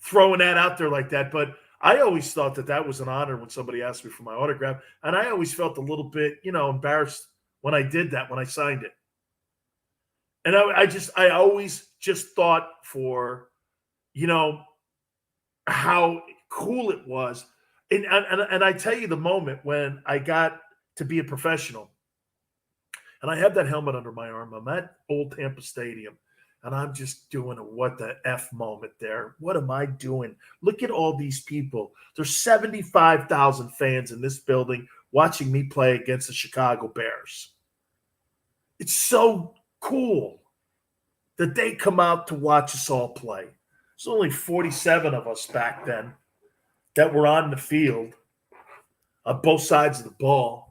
throwing that out there like that, but I always thought that was an honor when somebody asked me for my autograph, and I always felt a little bit, embarrassed when I did that, when I signed it. And I always just thought for, how cool it was. And I tell you the moment when I got to be a professional and I have that helmet under my arm, I'm at Old Tampa Stadium and I'm just doing a what the F moment there. What am I doing? Look at all these people. There's 75,000 fans in this building watching me play against the Chicago Bears. It's so cool that they come out to watch us all play. There's only 47 of us back then that were on the field on both sides of the ball.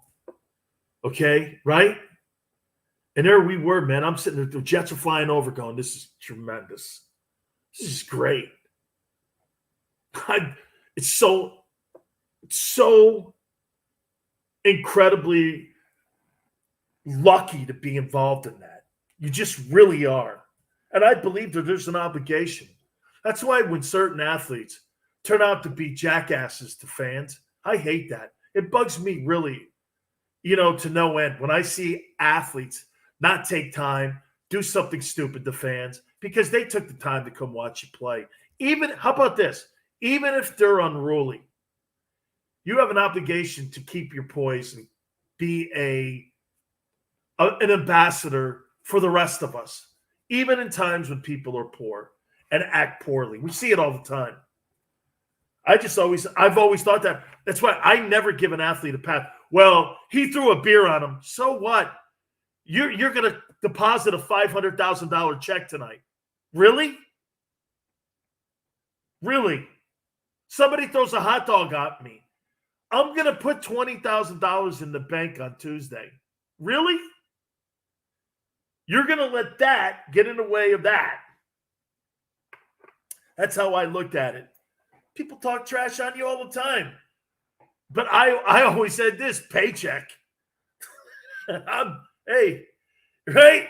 Okay, right? And there we were, man. I'm sitting there, the Jets are flying over going, this is tremendous. This is great. It's so incredibly lucky to be involved in that. You just really are. And I believe that there's an obligation. That's why when certain athletes turn out to be jackasses to fans, I hate that. It bugs me really, to no end when I see athletes not take time, do something stupid to fans because they took the time to come watch you play. How about this? Even if they're unruly, you have an obligation to keep your poise and be an ambassador for the rest of us, even in times when people are poor and act poorly. We see it all the time. I've always thought that. That's why I never give an athlete a pat. Well, he threw a beer on him. So what? You're going to deposit a $500,000 check tonight. Really? Really? Somebody throws a hot dog at me. I'm going to put $20,000 in the bank on Tuesday. Really? You're going to let that get in the way of that. That's how I looked at it. People talk trash on you all the time. But I always said this, paycheck. Hey, right?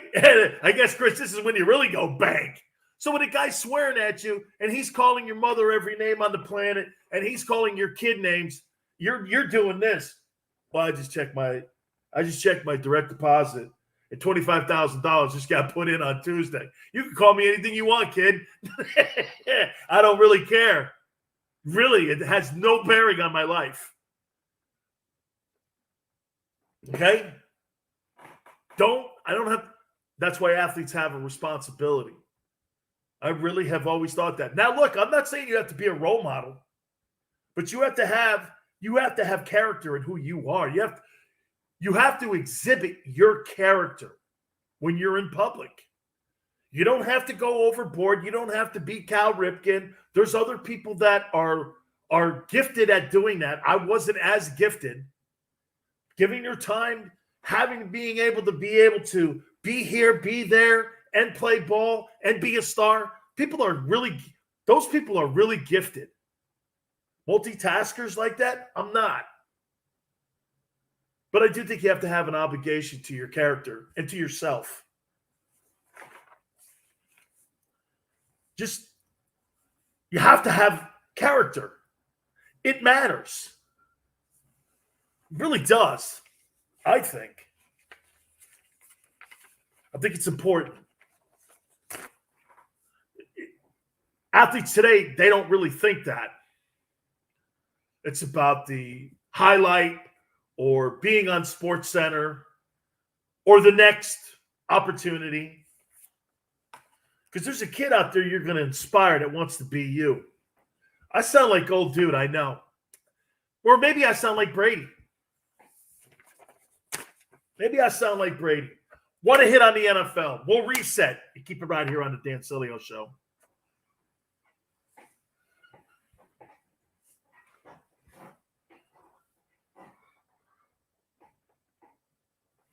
I guess, Chris, this is when you really go bank. So when a guy's swearing at you and he's calling your mother every name on the planet and he's calling your kid names, you're doing this. Well, I just checked my direct deposit. And $25,000 just got put in on Tuesday. You can call me anything you want, kid. I don't really care. Really, it has no bearing on my life. Okay? That's why athletes have a responsibility. I really have always thought that. Now, look, I'm not saying you have to be a role model, but you have to have character in who you are. You have to exhibit your character when you're in public. You don't have to go overboard. You don't have to be Cal Ripken. There's other people that are gifted at doing that. I wasn't as gifted. Giving your time, being able to be here, be there, and play ball and be a star. Those people are really gifted. Multitaskers like that, I'm not. But I do think you have to have an obligation to your character and to yourself. You have to have character. It matters. It really does, I think. I think it's important. Athletes today, they don't really think that. It's about the highlight or being on Sports Center or the next opportunity. Because there's a kid out there you're going to inspire that wants to be you. I sound like old dude, I know. Or maybe I sound like Brady. What a hit on the NFL. We'll reset. You keep it right here on the Dan Sileo Show.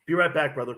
Be right back, brother.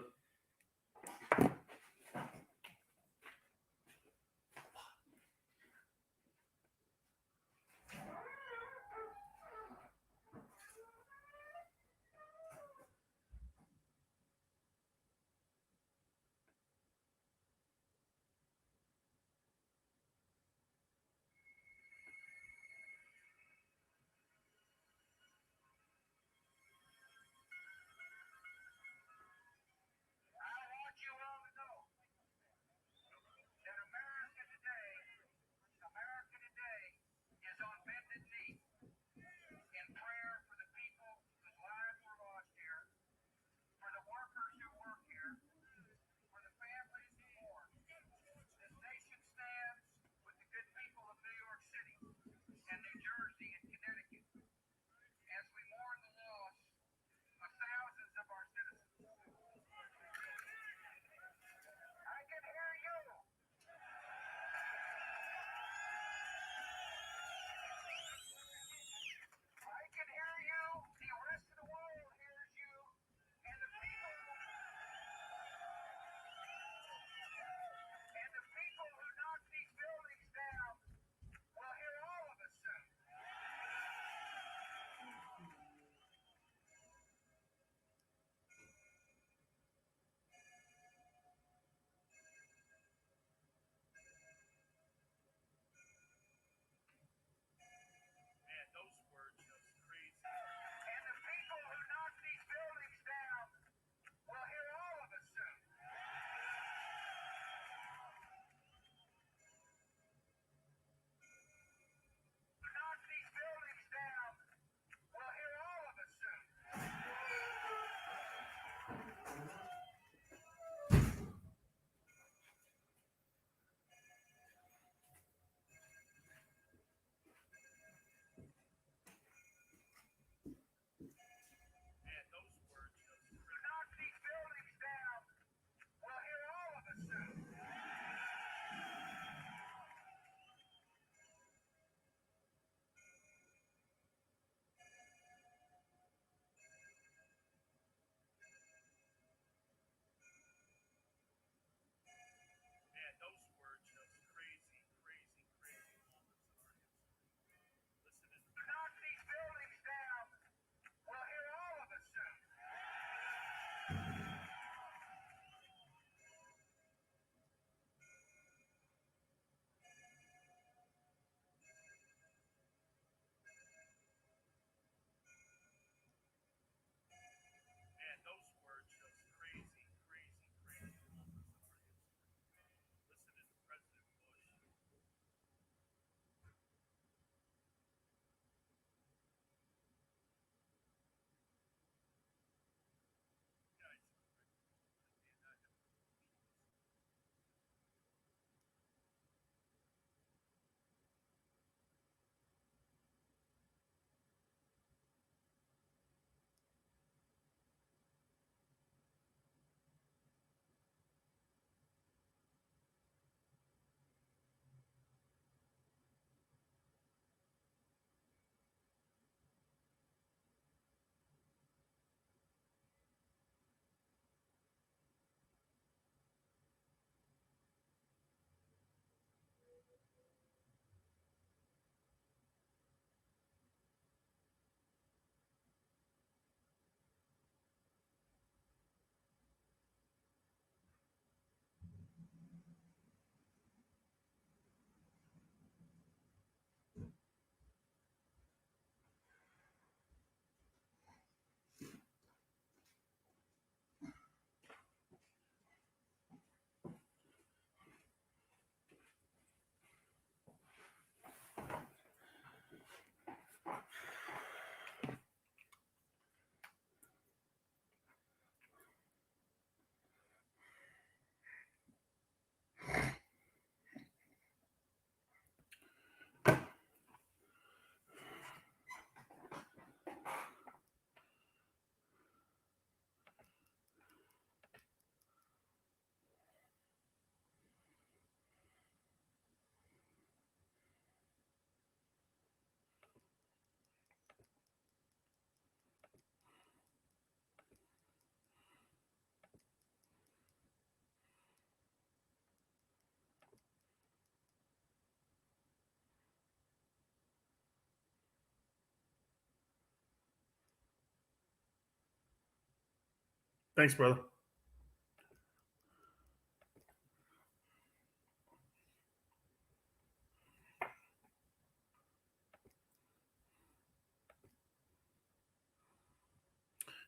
Thanks, brother.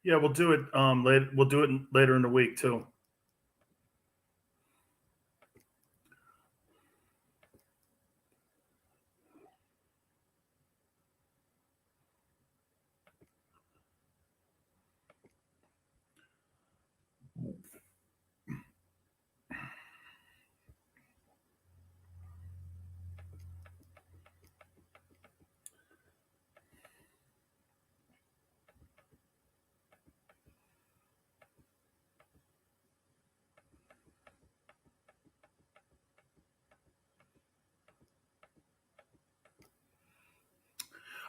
Yeah, we'll do it. Later. We'll do it later in the week too.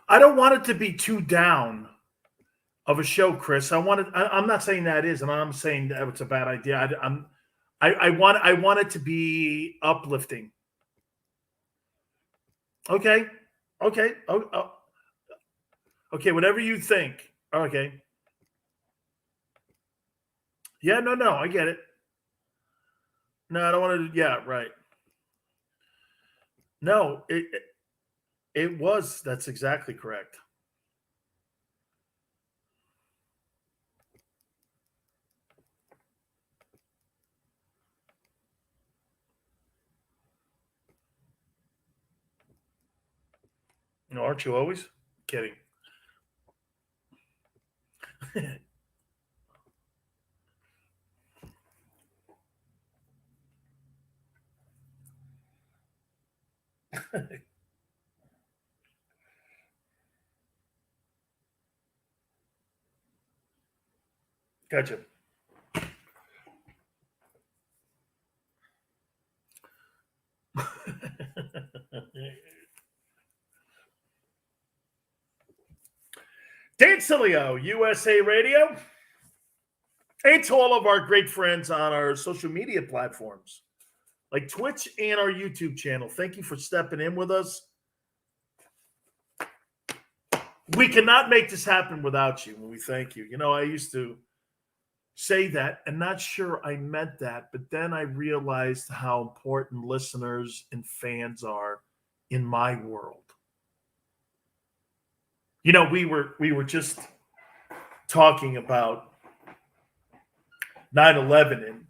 I don't want it to be too down of a show, Chris. I'm not saying that is, and I'm saying that it's a bad idea. I want it to be uplifting. Okay. Okay. Okay. Whatever you think. Okay. Yeah. No. No. I get it. No, I don't want to. Yeah. Right. No. It was. That's exactly correct. No, aren't you always kidding? Gotcha. Dan Sileo, USA Radio, and to all of our great friends on our social media platforms like Twitch and our YouTube channel. Thank you for stepping in with us. We cannot make this happen without you, and we thank you. You know, I used to say that and not sure I meant that, but then I realized how important listeners and fans are in my world. You know, we were just talking about 9/11, and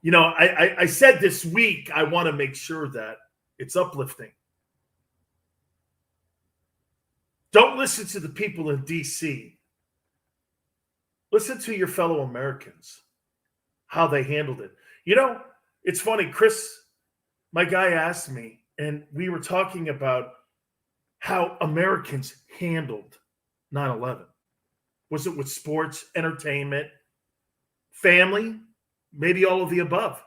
you know, I said this week I want to make sure that it's uplifting. Don't listen to the people in DC. Listen to your fellow Americans, how they handled it. You know, it's funny, Chris, my guy asked me, and we were talking about how Americans handled 9/11. Was it with sports, entertainment, family, maybe all of the above?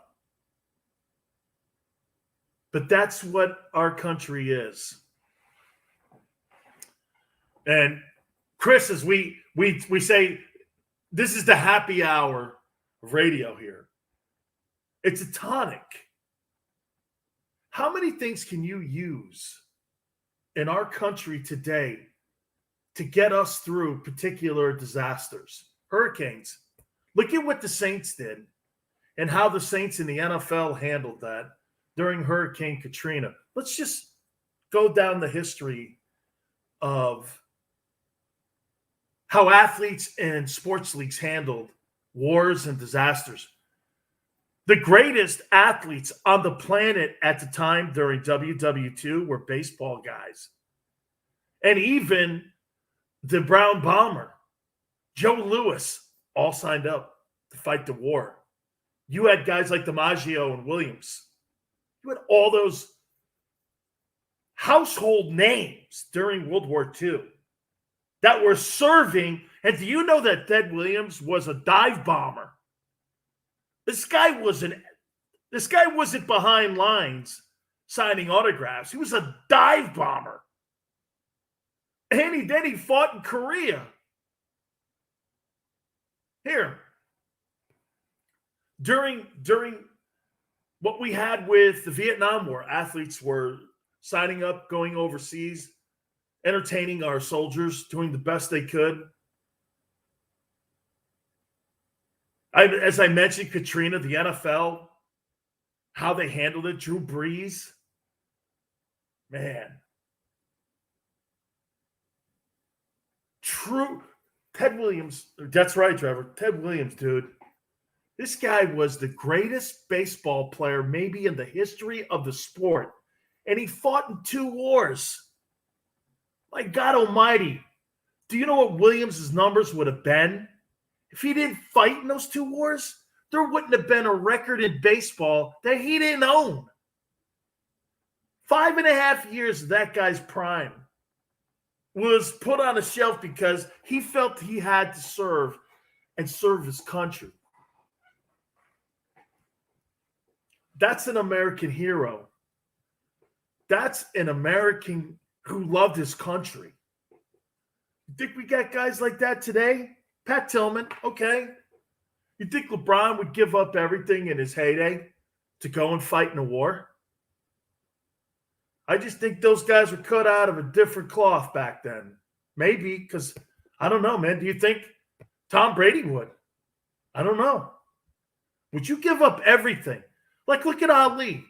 But that's what our country is. And Chris, as we say, this is the happy hour of radio here. It's a tonic. How many things can you use in our country today to get us through particular disasters? Hurricanes. Look at what the Saints did and how the Saints in the NFL handled that during Hurricane Katrina. Let's just go down the history of how athletes and sports leagues handled wars and disasters. The greatest athletes on the planet at the time during WW2 were baseball guys. And even the Brown Bomber, Joe Louis, all signed up to fight the war. You had guys like DiMaggio and Williams. You had all those household names during World War II that were serving. And do you know that Ted Williams was a dive bomber? This guy wasn't behind lines signing autographs. He was a dive bomber. And then he fought in Korea. Here. During what we had with the Vietnam War, athletes were signing up, going overseas, entertaining our soldiers, doing the best they could. As I mentioned, Katrina, the NFL, how they handled it, Drew Brees. Man. True. Ted Williams. That's right, Trevor. Ted Williams, dude. This guy was the greatest baseball player maybe in the history of the sport. And he fought in 2 wars. My God almighty. Do you know what Williams' numbers would have been? If he didn't fight in those 2 wars, there wouldn't have been a record in baseball that he didn't own. 5.5 years of that guy's prime was put on a shelf because he felt he had to serve his country. That's an American hero. That's an American who loved his country. You think we got guys like that today? Pat Tillman, okay. You think LeBron would give up everything in his heyday to go and fight in a war? I just think those guys were cut out of a different cloth back then. Maybe, because I don't know, man. Do you think Tom Brady would? I don't know. Would you give up everything? Like, look at Ali.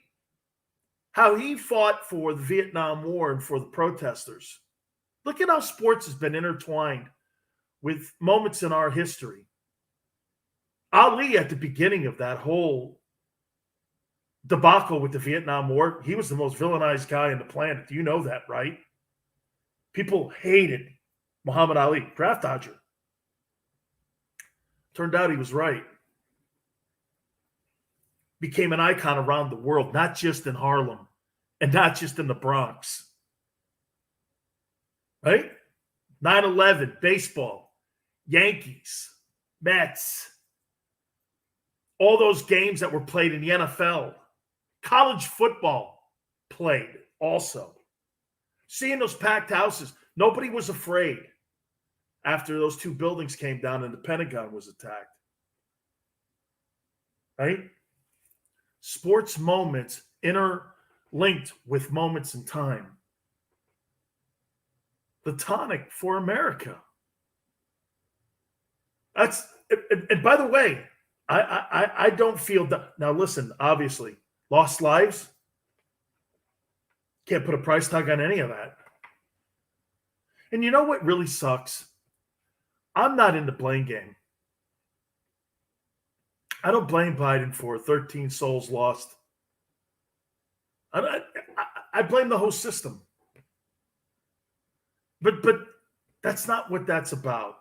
How he fought for the Vietnam War and for the protesters. Look at how sports has been intertwined with moments in our history. Ali, at the beginning of that whole debacle with the Vietnam War, he was the most villainized guy on the planet. You know that, right? People hated Muhammad Ali, draft dodger. Turned out he was right. Became an icon around the world, not just in Harlem and not just in the Bronx. Right? 9/11, baseball, Yankees, Mets, all those games that were played in the NFL, college football played also. Seeing those packed houses, nobody was afraid after those 2 buildings came down and the Pentagon was attacked. Right? Sports moments interlinked with moments in time. The tonic for America. And by the way, I don't feel that. Now listen, obviously, lost lives. Can't put a price tag on any of that. And you know what really sucks? I'm not in the blame game. I don't blame Biden for 13 souls lost. I blame the whole system. But that's not what that's about.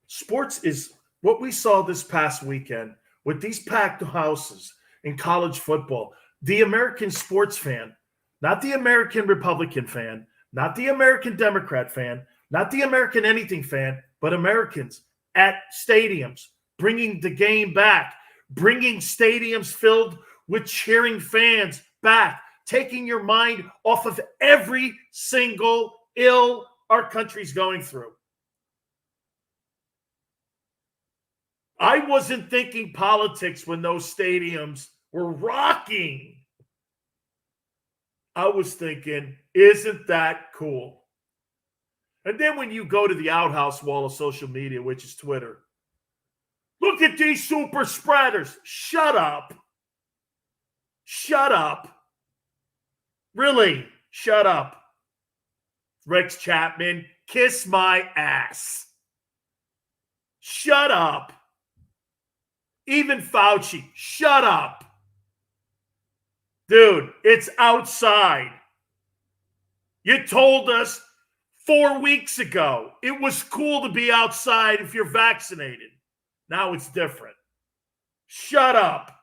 Sports is what we saw this past weekend with these packed houses in college football. The American sports fan, not the American Republican fan, not the American Democrat fan, not the American anything fan, but Americans at stadiums, bringing the game back, bringing stadiums filled with cheering fans back, taking your mind off of every single ill our country's going through. I wasn't thinking politics when those stadiums were rocking. I was thinking, isn't that cool? And then when you go to the outhouse wall of social media, which is Twitter, look at these super spreaders. Shut up. Shut up. Really, shut up. Rex Chapman, kiss my ass. Shut up. Even Fauci, shut up. Dude, it's outside. You told us 4 weeks ago it was cool to be outside if you're vaccinated. Now it's different. Shut up.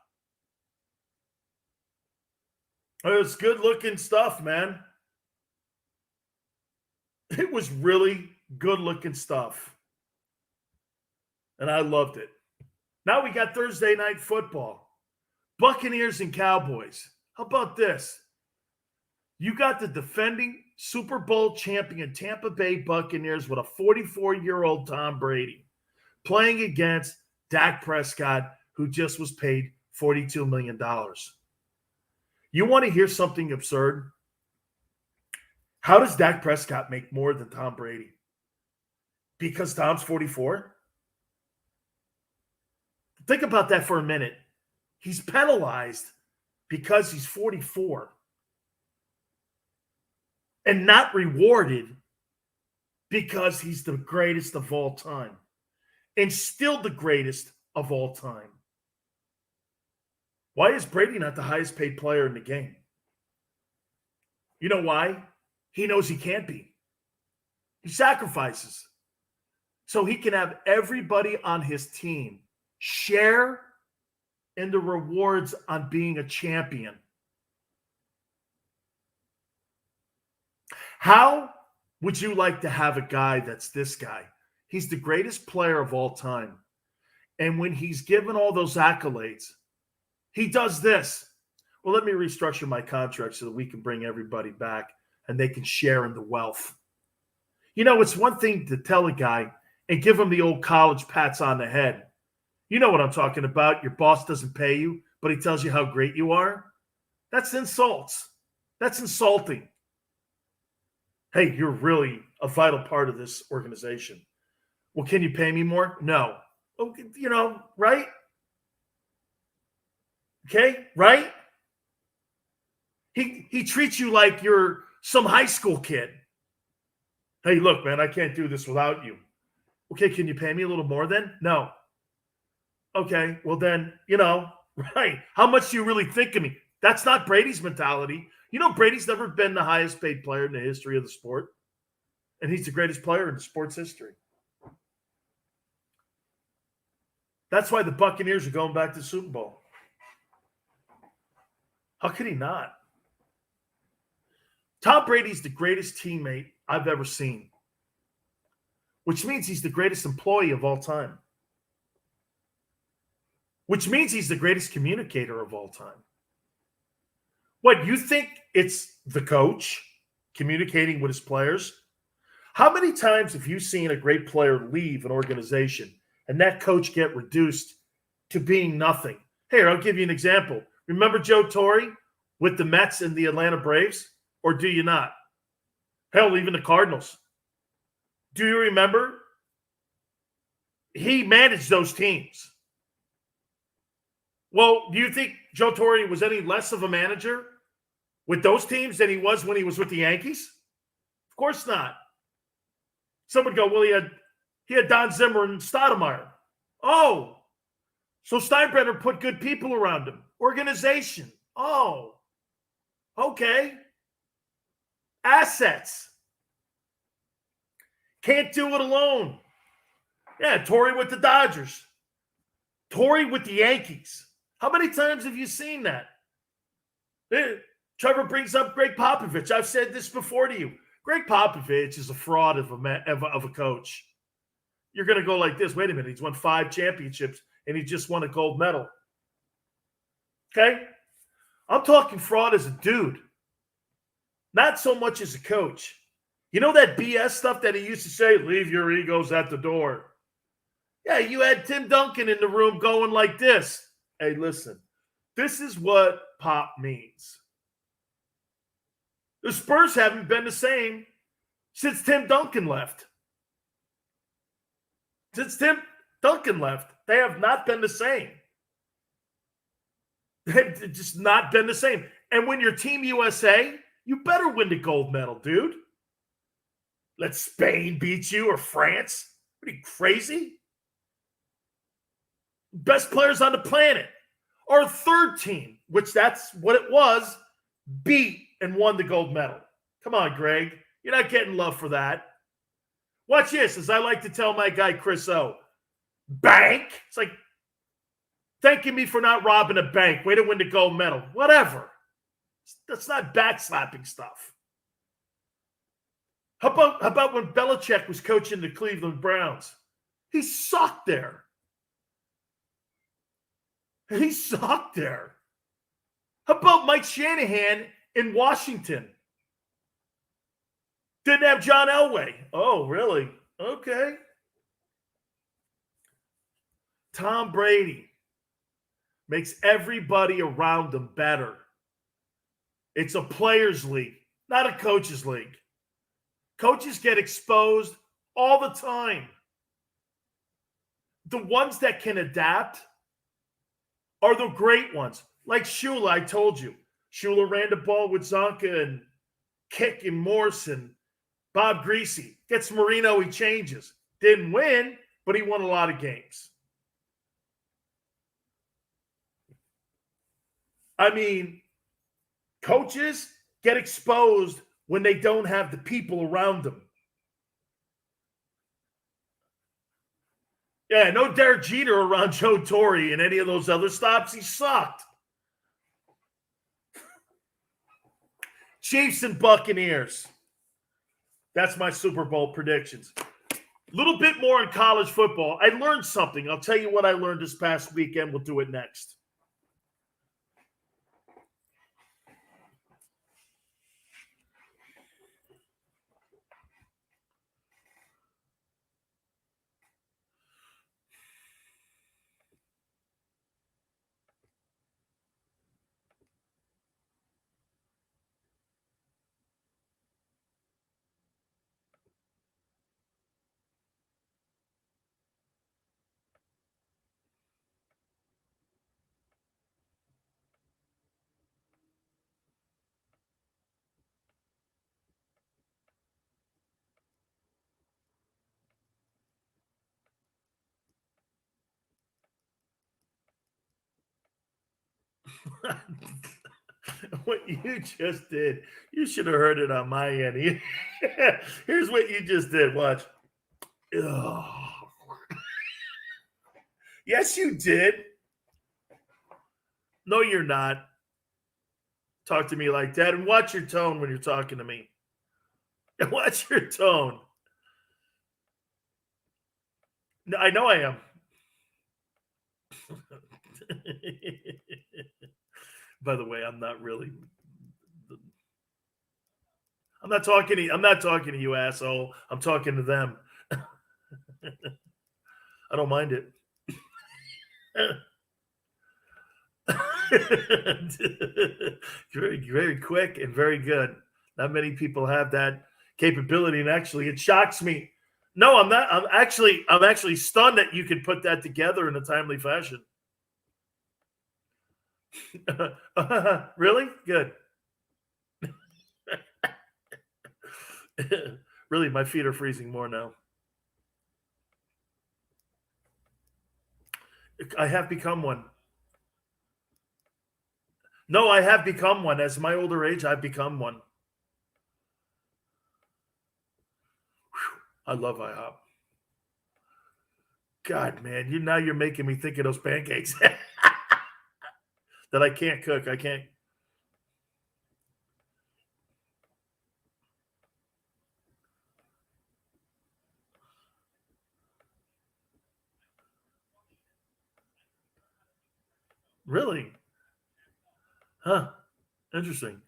It's good looking stuff, man. It was really good looking stuff. And I loved it. Now we got Thursday night football. Buccaneers and Cowboys. How about this? You got the defending Super Bowl champion Tampa Bay Buccaneers with a 44-year-old Tom Brady playing against Dak Prescott, who just was paid $42 million. You want to hear something absurd? How does Dak Prescott make more than Tom Brady? Because Tom's 44? Think about that for a minute. He's penalized because he's 44 and not rewarded because he's the greatest of all time and still the greatest of all time. Why is Brady not the highest paid player in the game? You know why? He knows he can't be. He sacrifices so he can have everybody on his team share in the rewards on being a champion. How would you like to have a guy that's this guy? He's the greatest player of all time. And when he's given all those accolades, he does this. Well, let me restructure my contract so that we can bring everybody back and they can share in the wealth. You know, it's one thing to tell a guy and give him the old college pats on the head. You know what I'm talking about. Your boss doesn't pay you, but he tells you how great you are. That's insults. That's insulting. Hey, you're really a vital part of this organization. Well, can you pay me more? No. Okay, you know, right? Okay, right? He treats you like you're some high school kid. Hey, look, man, I can't do this without you. Okay, can you pay me a little more then? No. Okay, well then, you know, right. How much do you really think of me? That's not Brady's mentality. You know, Brady's never been the highest paid player in the history of the sport. And he's the greatest player in the sport's history. That's why the Buccaneers are going back to the Super Bowl. How could he not? Tom Brady's the greatest teammate I've ever seen, which means he's the greatest employee of all time, which means he's the greatest communicator of all time. What, you think it's the coach communicating with his players? How many times have you seen a great player leave an organization and that coach get reduced to being nothing? Here, I'll give you an example. Remember Joe Torre with the Mets and the Atlanta Braves? Or do you not? Hell, even the Cardinals. Do you remember? He managed those teams. Well, do you think Joe Torre was any less of a manager with those teams than he was when he was with the Yankees? Of course not. Some would go, well, he had Don Zimmer and Stoudemire. Oh, so Steinbrenner put good people around him. Organization. Oh, okay. Assets. Can't do it alone. Yeah, Torre with the Dodgers. Torre with the Yankees. How many times have you seen that? Trevor brings up Greg Popovich. I've said this before to you. Greg Popovich is a fraud of a coach. You're going to go like this. Wait a minute. He's won 5 championships, and he just won a gold medal. Okay? I'm talking fraud as a dude. Not so much as a coach. You know that BS stuff that he used to say, leave your egos at the door. Yeah, you had Tim Duncan in the room going like this. Hey, listen, this is what Pop means. The Spurs haven't been the same since Tim Duncan left. Since Tim Duncan left, they have not been the same. They've just not been the same. And when you're Team USA, you better win the gold medal, dude. Let Spain beat you or France. Are you crazy? Best players on the planet. Our third team, which that's what it was, beat and won the gold medal. Come on, Greg. You're not getting love for that. Watch this, as I like to tell my guy Chris O. Bank. It's like, thanking me for not robbing a bank. Way to win the gold medal. Whatever. That's not backslapping stuff. How about when Belichick was coaching the Cleveland Browns? He sucked there. He sucked there. How about Mike Shanahan in Washington? Didn't have John Elway. Oh, really? Okay. Tom Brady makes everybody around him better. It's a players' league, not a coaches' league. Coaches get exposed all the time. The ones that can adapt are the great ones. Like Shula, I told you. Shula ran the ball with Zonka and Kick and Morrison. Bob Greasy gets Marino, he changes. Didn't win, but he won a lot of games. I mean, coaches get exposed when they don't have the people around them. Yeah, no Derek Jeter around Joe Torre and any of those other stops. He sucked. Chiefs and Buccaneers. That's my Super Bowl predictions. A little bit more in college football. I learned something. I'll tell you what I learned this past weekend. We'll do it next. What you just did, you should have heard it on my end. Here's what you just did. Watch. Ugh. Yes, you did. No, you're not. Talk to me like that, and watch your tone when you're talking to me. Watch your tone. No, I know I am. By the way, I'm not really. I'm not talking to you. I'm not talking to you, asshole. I'm talking to them. I don't mind it. Very, very quick and very good. Not many people have that capability, and actually, it shocks me. No, I'm not. I'm actually stunned that you could put that together in a timely fashion. Really? Good. Really, my feet are freezing more now. I have become one. No, I have become one. As my older age, I've become one. I love IHOP. God, man, you're making me think of those pancakes that I can't cook. I can't. Really? Huh. Interesting.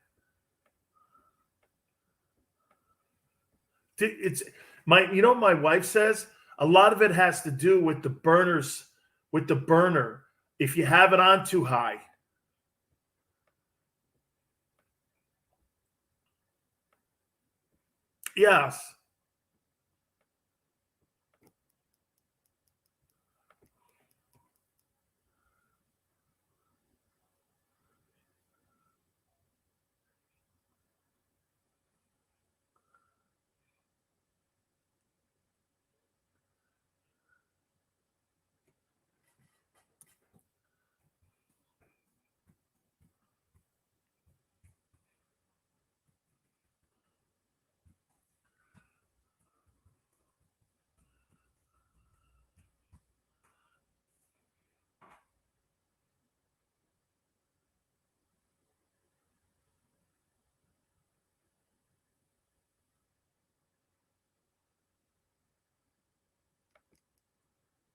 It's my my wife says a lot of it has to do with the burners, with the burner. If you have it on too high. Yes.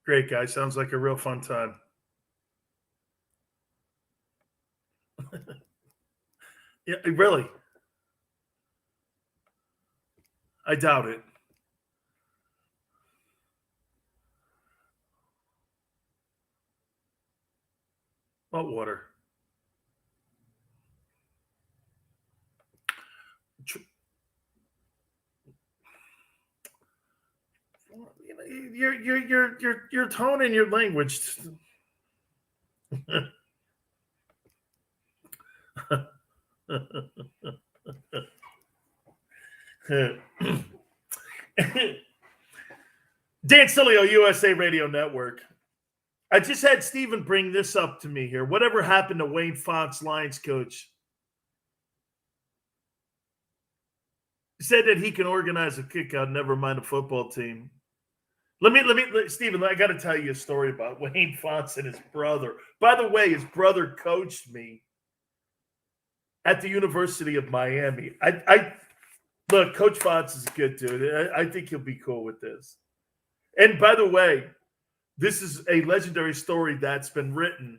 Great guy. Sounds like a real fun time. Yeah, really. I doubt it. What water? Your tone and your language. Dan Sileo, USA Radio Network. I just had Steven bring this up to me here. Whatever happened to Wayne Fontes, Lions coach? Said that he can organize a kickout, never mind a football team. Steven, I got to tell you a story about Wayne Fontes and his brother. By the way, his brother coached me at the University of Miami. Look, Coach Fontes is a good dude. I think he'll be cool with this. And by the way, this is a legendary story that's been written.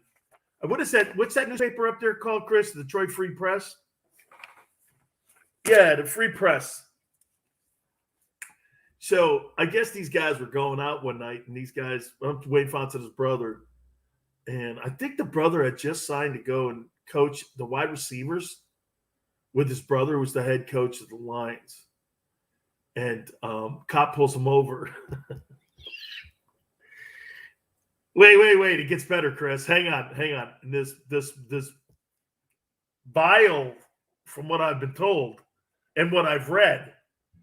What is that? What's that newspaper up there called, Chris? The Detroit Free Press? Yeah, the Free Press. So I guess these guys were going out one night, and these guys, Wayne Fontes and his brother, and I think the brother had just signed to go and coach the wide receivers with his brother, who was the head coach of the Lions. And cop pulls him over. Wait. It gets better, Chris. Hang on. And this vial, from what I've been told and what I've read,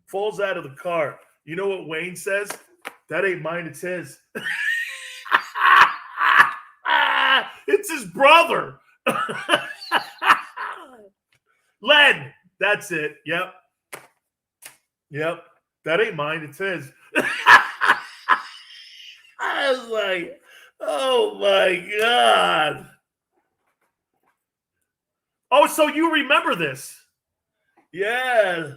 falls out of the car. You know what Wayne says? That ain't mine, it's his. It's his brother. Len, that's it. Yep. That ain't mine, it's his. I was like, oh my God. Oh, so you remember this? Yeah.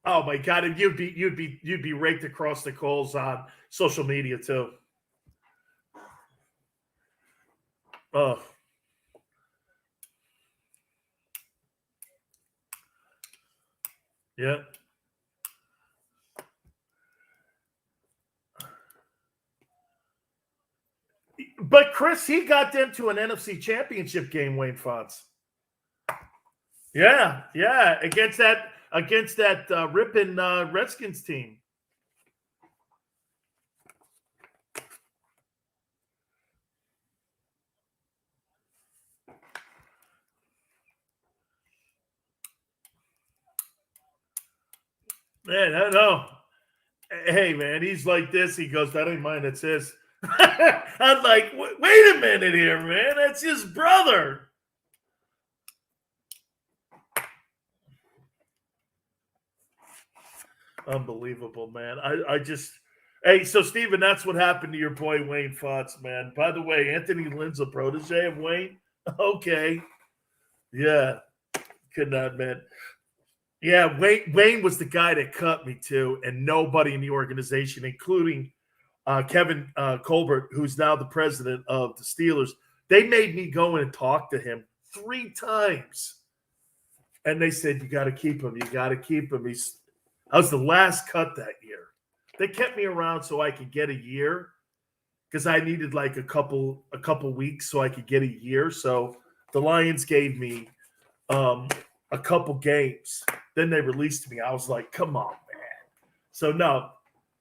Oh my God, and you'd be raked across the coals on social media too. Oh. Yeah. But Chris, he got them to an NFC Championship game, Wayne Fontes. Yeah, against that ripping Redskins team. Man, I know. Hey, man, he's like this. He goes, that ain't mine, it's his. I'm like, wait a minute here, man. That's his brother. Unbelievable, man. I just – hey, so, Steven, that's what happened to your boy Wayne Fontes, man. By the way, Anthony Lynn's a protege of Wayne? Okay. Yeah. Could not admit. Yeah, Wayne was the guy that cut me, too, and nobody in the organization, including Kevin Colbert, who's now the president of the Steelers, they made me go in and talk to him 3 times. And they said, you got to keep him. You got to keep him. I was the last cut that year. They kept me around so I could get a year because I needed like a couple weeks so I could get a year. So the Lions gave me a couple games. Then they released me. I was like, come on, man. So no,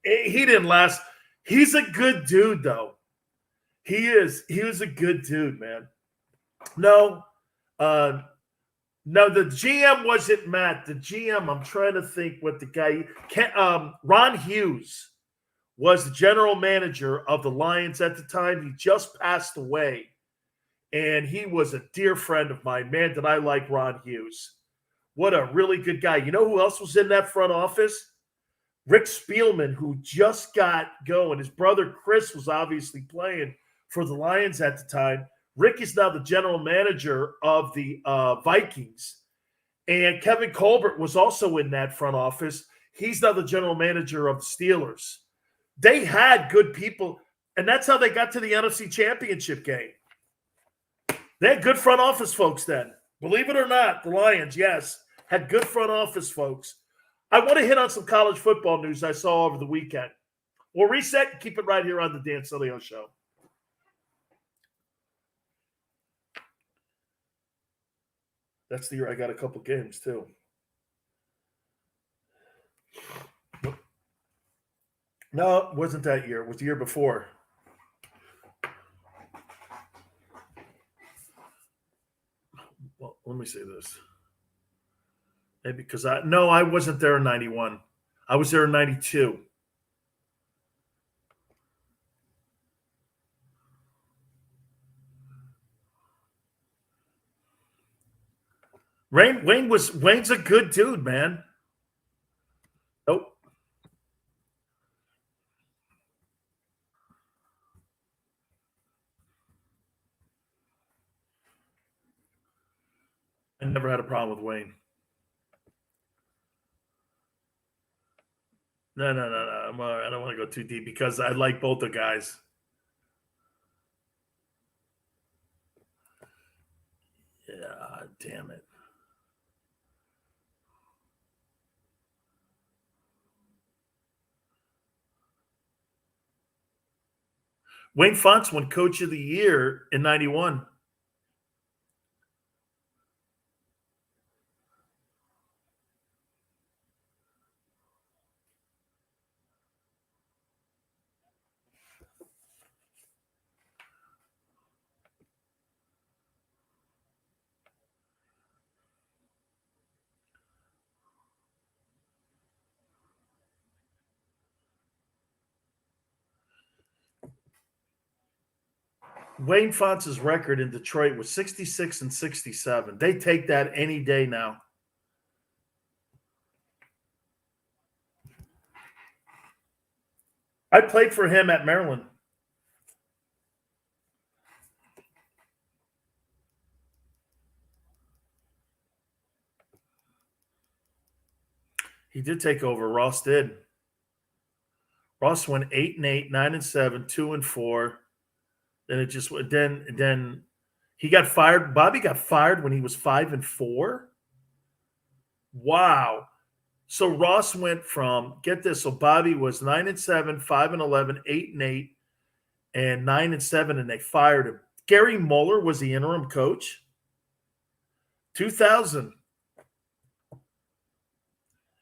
he didn't last. He's a good dude, though. He is. He was a good dude, man. No, the GM wasn't Matt. The GM, I'm trying to think what the guy Ron Hughes was the general manager of the Lions at the time. He just passed away. And he was a dear friend of mine. Man, did I like Ron Hughes. What a really good guy. You know who else was in that front office? Rick Spielman, who just got going. His brother Chris was obviously playing for the Lions at the time. Rick is now the general manager of the Vikings. And Kevin Colbert was also in that front office. He's now the general manager of the Steelers. They had good people, and that's how they got to the NFC Championship game. They had good front office folks then. Believe it or not, the Lions, yes, had good front office folks. I want to hit on some college football news I saw over the weekend. We'll reset and keep it right here on the Dan Sileo Show. That's the year I got a couple games, too. No, it wasn't that year. It was the year before. Well, let me say this. Maybe because I wasn't there in 91. I was there in 92. Wayne's a good dude, man. Nope. I never had a problem with Wayne. No, no, no, no. I'm all right. I don't want to go too deep because I like both the guys. Yeah, damn it. Wayne Fonts won Coach of the Year in 91. Wayne Fonts' record in Detroit was 66 and 67. They take that any day now. I played for him at Maryland. He did take over. Ross did. Ross went 8-8, 9-7, 2-4. Then it just then he got fired. Bobby got fired when he was 5-4. Wow. So Ross went from, get this, so Bobby was 9-7, 5-11, 8-8, and 9-7, and they fired him. Gary Mueller was the interim coach. 2000.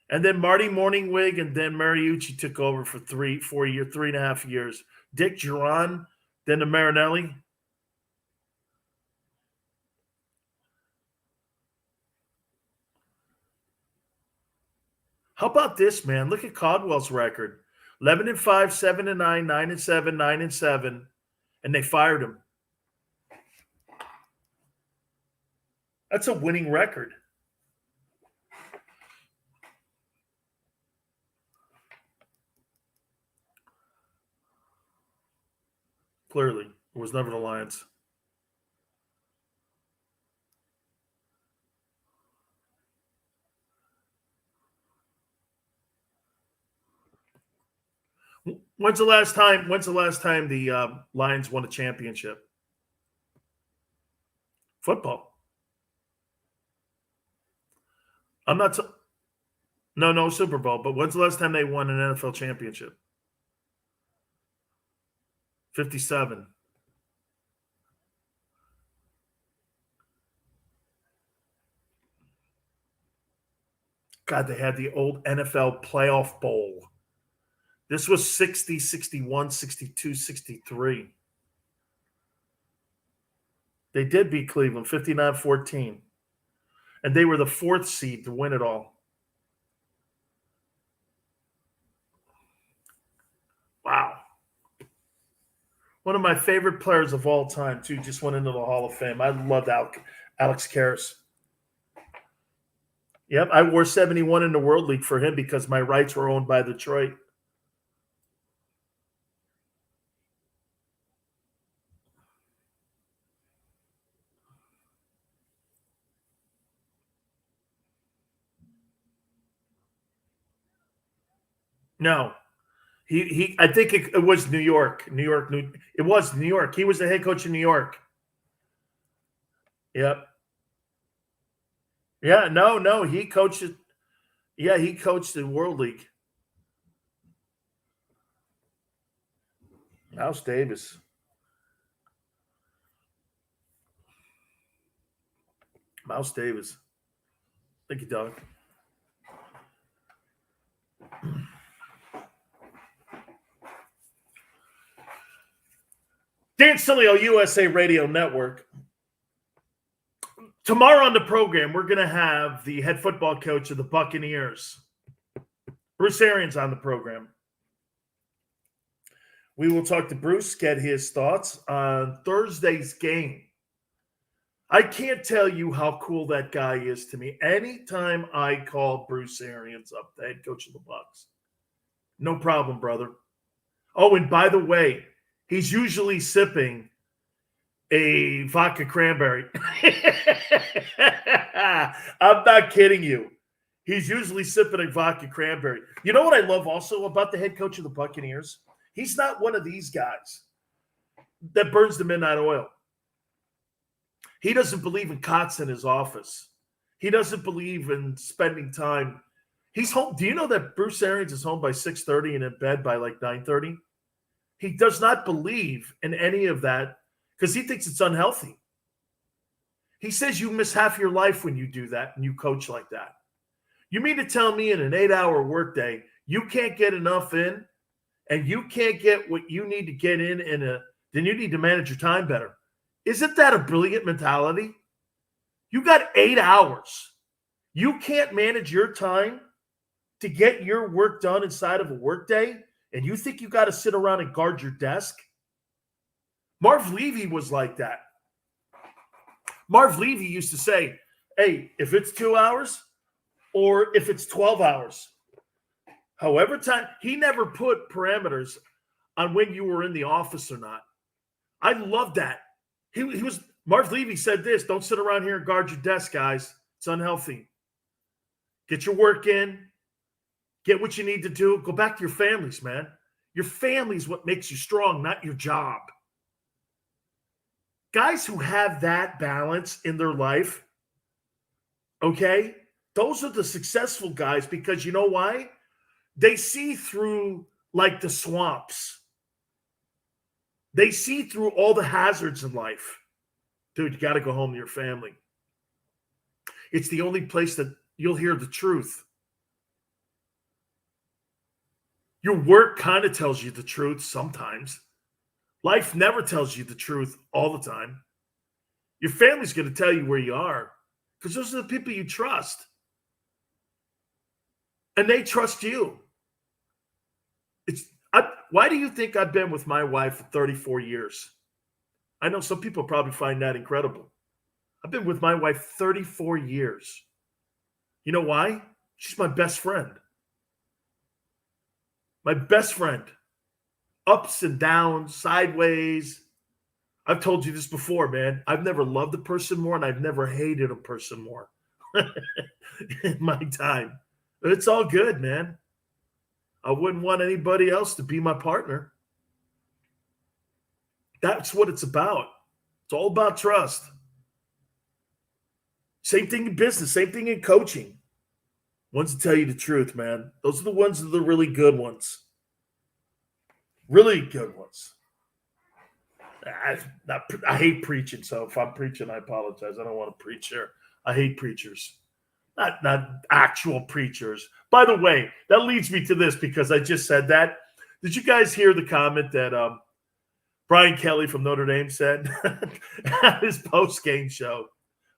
And then Marty Morningwig and then Mariucci took over for 3.5 years. Dick Giron, then the Marinelli. How about this, man? Look at Caldwell's record. 11-5, 7-9, 9-7, 9-7, and they fired him. That's a winning record. Clearly, it was never the Lions. When's the last time the Lions won a championship? Football. I'm not. No Super Bowl. But when's the last time they won an NFL championship? 57. God, they had the old NFL playoff bowl. This was 60, 61, 62, 63. They did beat Cleveland 59-14. And they were the fourth seed to win it all. Wow. One of my favorite players of all time, too, just went into the Hall of Fame. I loved Alex Karras. Yep, I wore 71 in the World League for him because my rights were owned by Detroit. No, I think it was New York. It was New York. He was the head coach in New York. Yep. Yeah, no, he coached it. Yeah, he coached the World League. Mouse Davis. Mouse Davis. Thank you, Doug. and Sileo, USA Radio Network. Tomorrow on the program, we're going to have the head football coach of the Buccaneers, Bruce Arians, on the program. We will talk to Bruce, get his thoughts on Thursday's game. I can't tell you how cool that guy is to me. Anytime I call Bruce Arians up, the head coach of the Bucs, no problem, brother. Oh, and by the way, he's usually sipping a vodka cranberry. I'm not kidding you. He's usually sipping a vodka cranberry. You know what I love also about the head coach of the Buccaneers? He's not one of these guys that burns the midnight oil. He doesn't believe in cots in his office. He doesn't believe in spending time. He's home. Do you know that Bruce Arians is home by 6:30 and in bed by like 9:30? He does not believe in any of that because he thinks it's unhealthy. He says you miss half your life when you do that and you coach like that. You mean to tell me in an 8-hour workday, you can't get enough in and you can't get what you need to get in then you need to manage your time better. Isn't that a brilliant mentality? You got 8 hours. You can't manage your time to get your work done inside of a workday, and you think you got to sit around and guard your desk? Marv Levy was like that. Marv Levy used to say, hey, if it's 2 hours or if it's 12 hours, however time, he never put parameters on when you were in the office or not. I love that. Marv Levy said this, don't sit around here and guard your desk, guys. It's unhealthy. Get your work in. Get what you need to do. Go back to your families, man. Your family is what makes you strong, not your job. Guys who have that balance in their life, okay, those are the successful guys because you know why? They see through like the swamps. They see through all the hazards in life. Dude, you got to go home to your family. It's the only place that you'll hear the truth. Your work kind of tells you the truth sometimes. Life never tells you the truth all the time. Your family's going to tell you where you are because those are the people you trust. And they trust you. Why do you think I've been with my wife for 34 years? I know some people probably find that incredible. I've been with my wife 34 years. You know why? She's my best friend. My best friend. Ups and downs, sideways. I've told you this before, man. I've never loved a person more and I've never hated a person more in my time. But it's all good, man. I wouldn't want anybody else to be my partner. That's what it's about. It's all about trust. Same thing in business, same thing in coaching. Ones that tell you the truth, man. Those are the ones that are the really good ones. Really good ones. I hate preaching, so if I'm preaching, I apologize. I don't want to preach here. I hate preachers. Not actual preachers. By the way, that leads me to this because I just said that. Did you guys hear the comment that Brian Kelly from Notre Dame said at his post-game show?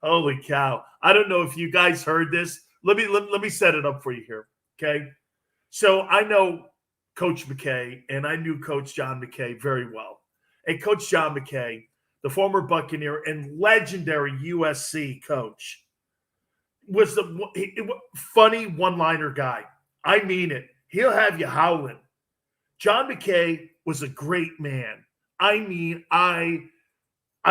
Holy cow. I don't know if you guys heard this. Let me set it up for you here, okay? So I know Coach McKay, and I knew Coach John McKay very well. And Coach John McKay, the former Buccaneer and legendary USC coach, was the funny one-liner guy. I mean it. He'll have you howling. John McKay was a great man. I mean, I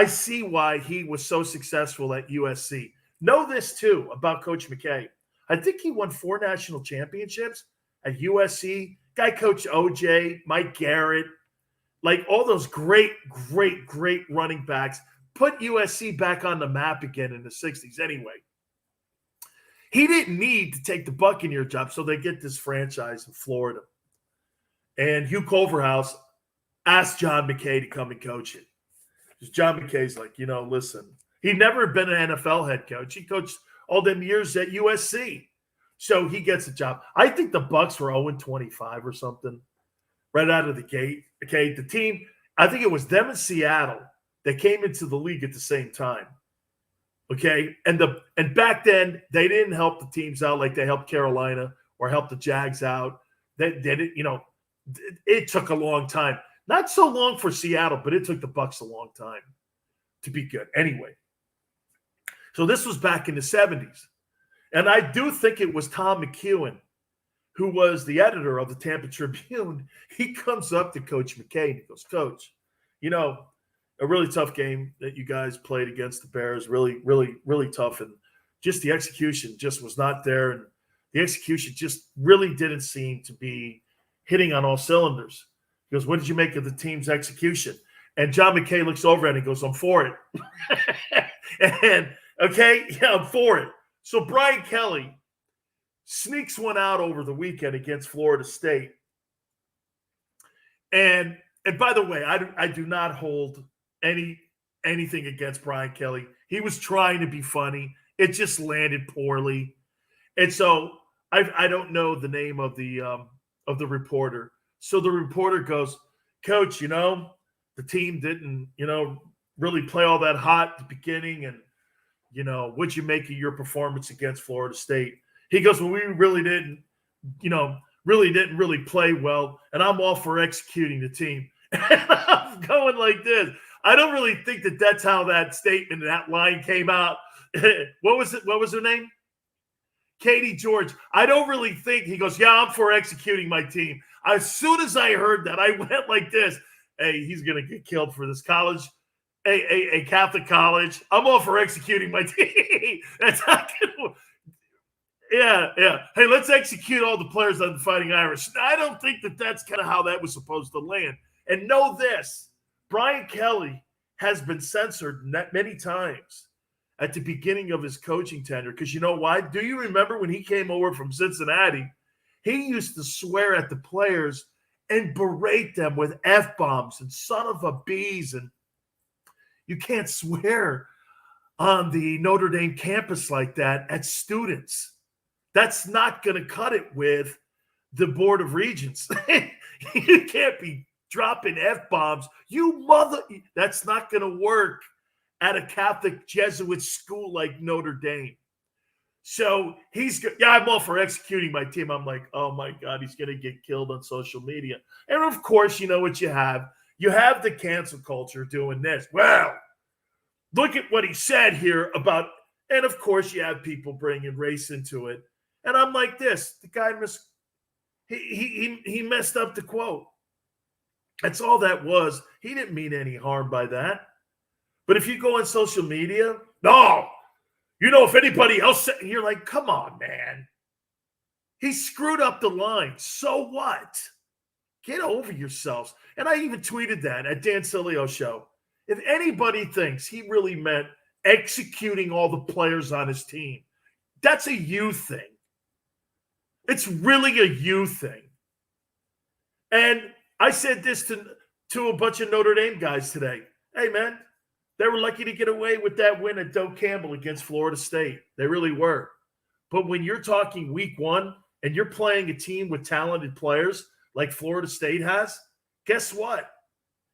see why he was so successful at USC. Know this, too, about Coach McKay. I think he won 4 national championships at USC. Guy coached OJ, Mike Garrett, like all those great running backs. Put USC back on the map again in the 60s anyway. He didn't need to take the Buccaneer job, so they get this franchise in Florida. And Hugh Culverhouse asked John McKay to come and coach it. Because John McKay's like, listen, he'd never been an NFL head coach. He coached all them years at USC. So he gets a job. I think the Bucs were 0-25 or something right out of the gate. Okay, the team, I think it was them in Seattle that came into the league at the same time. Okay, and back then they didn't help the teams out like they helped Carolina or helped the Jags out. They did it took a long time. Not so long for Seattle, but it took the Bucs a long time to be good. Anyway, so this was back in the 70s. And I do think it was Tom McEwen, who was the editor of the Tampa Tribune. He comes up to Coach McKay and he goes, Coach, a really tough game that you guys played against the Bears, really, really, really tough. And just the execution just was not there. And the execution just really didn't seem to be hitting on all cylinders. He goes, what did you make of the team's execution? And John McKay looks over at it and goes, I'm for it. And, okay, yeah, I'm for it. So Brian Kelly sneaks one out over the weekend against Florida State. And by the way, I do not hold anything against Brian Kelly. He was trying to be funny. It just landed poorly. And so I don't know the name of the reporter. So the reporter goes, Coach, the team didn't, really play all that hot at the beginning. And, what'd you make of your performance against Florida State? He goes, well, we really didn't play well. And I'm all for executing the team. And I'm going like this. I don't really think that that's how that statement, that line came out. What was it? What was her name? Katie George. I don't really think. He goes, yeah, I'm for executing my team. As soon as I heard that, I went like this. Hey, he's going to get killed for this college, a Catholic college. I'm all for executing my team. That's not going to. Yeah. Hey, let's execute all the players on the Fighting Irish. I don't think that that's kind of how that was supposed to land. And know this. Brian Kelly has been censored many times at the beginning of his coaching tenure. Because you know why? Do you remember when he came over from Cincinnati? He used to swear at the players and berate them with F-bombs and son of a bees. And you can't swear on the Notre Dame campus like that at students. That's not going to cut it with the Board of Regents. You can't be dropping F-bombs. That's not going to work at a Catholic Jesuit school like Notre Dame. So I'm all for executing my team. I'm like, oh my God, he's going to get killed on social media. And of course, you know what you have? You have the cancel culture doing this. Well, look at what he said here about, and of course you have people bringing race into it. And I'm like this, the guy he messed up the quote. That's all that was. He didn't mean any harm by that. But if you go on social media, no, if anybody else, you're like, come on, man. He screwed up the line. So what? Get over yourselves. And I even tweeted that at Dan Sileo show. If anybody thinks he really meant executing all the players on his team, that's a you thing. It's really a you thing. And I said this to a bunch of Notre Dame guys today. Hey, man, they were lucky to get away with that win at Doak Campbell against Florida State. They really were. But when you're talking week one and you're playing a team with talented players like Florida State has, guess what?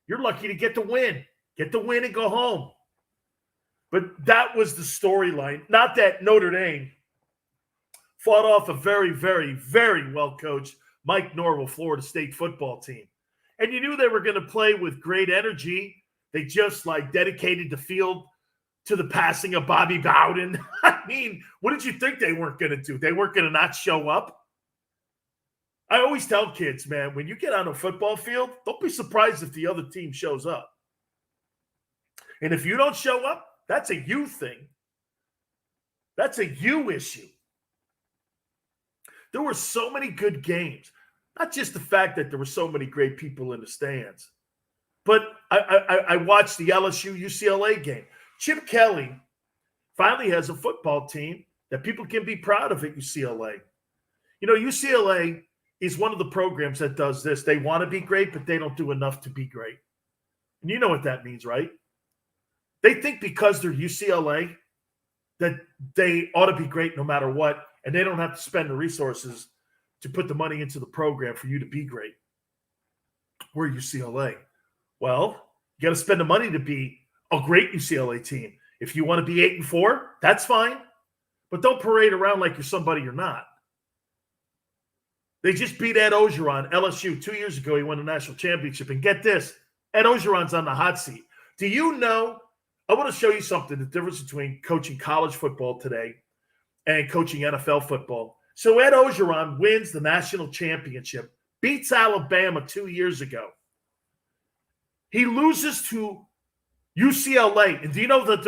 You're lucky to get the win. Get the win and go home. But that was the storyline. Not that Notre Dame fought off a very, very, very well-coached Mike Norvell Florida State football team. And you knew they were going to play with great energy. They just dedicated the field to the passing of Bobby Bowden. I mean, what did you think they weren't going to do? They weren't going to not show up? I always tell kids, man, when you get on a football field, don't be surprised if the other team shows up. And if you don't show up, that's a you thing. That's a you issue. There were so many good games. Not just the fact that there were so many great people in the stands, but I watched the LSU-UCLA game. Chip Kelly finally has a football team that people can be proud of at UCLA. UCLA is one of the programs that does this. They want to be great, but they don't do enough to be great. And you know what that means, right? They think because they're UCLA that they ought to be great no matter what, and they don't have to spend the resources to put the money into the program for you to be great. We're UCLA. Well, you got to spend the money to be a great UCLA team. If you want to be 8-4, that's fine. But don't parade around like you're somebody you're not. They just beat Ed Ogeron, LSU, 2 years ago. He won a national championship. And get this, Ed Ogeron's on the hot seat. Do you know? I want to show you something, the difference between coaching college football today and coaching NFL football. So Ed Ogeron wins the national championship, beats Alabama 2 years ago. He loses to UCLA. And do you know that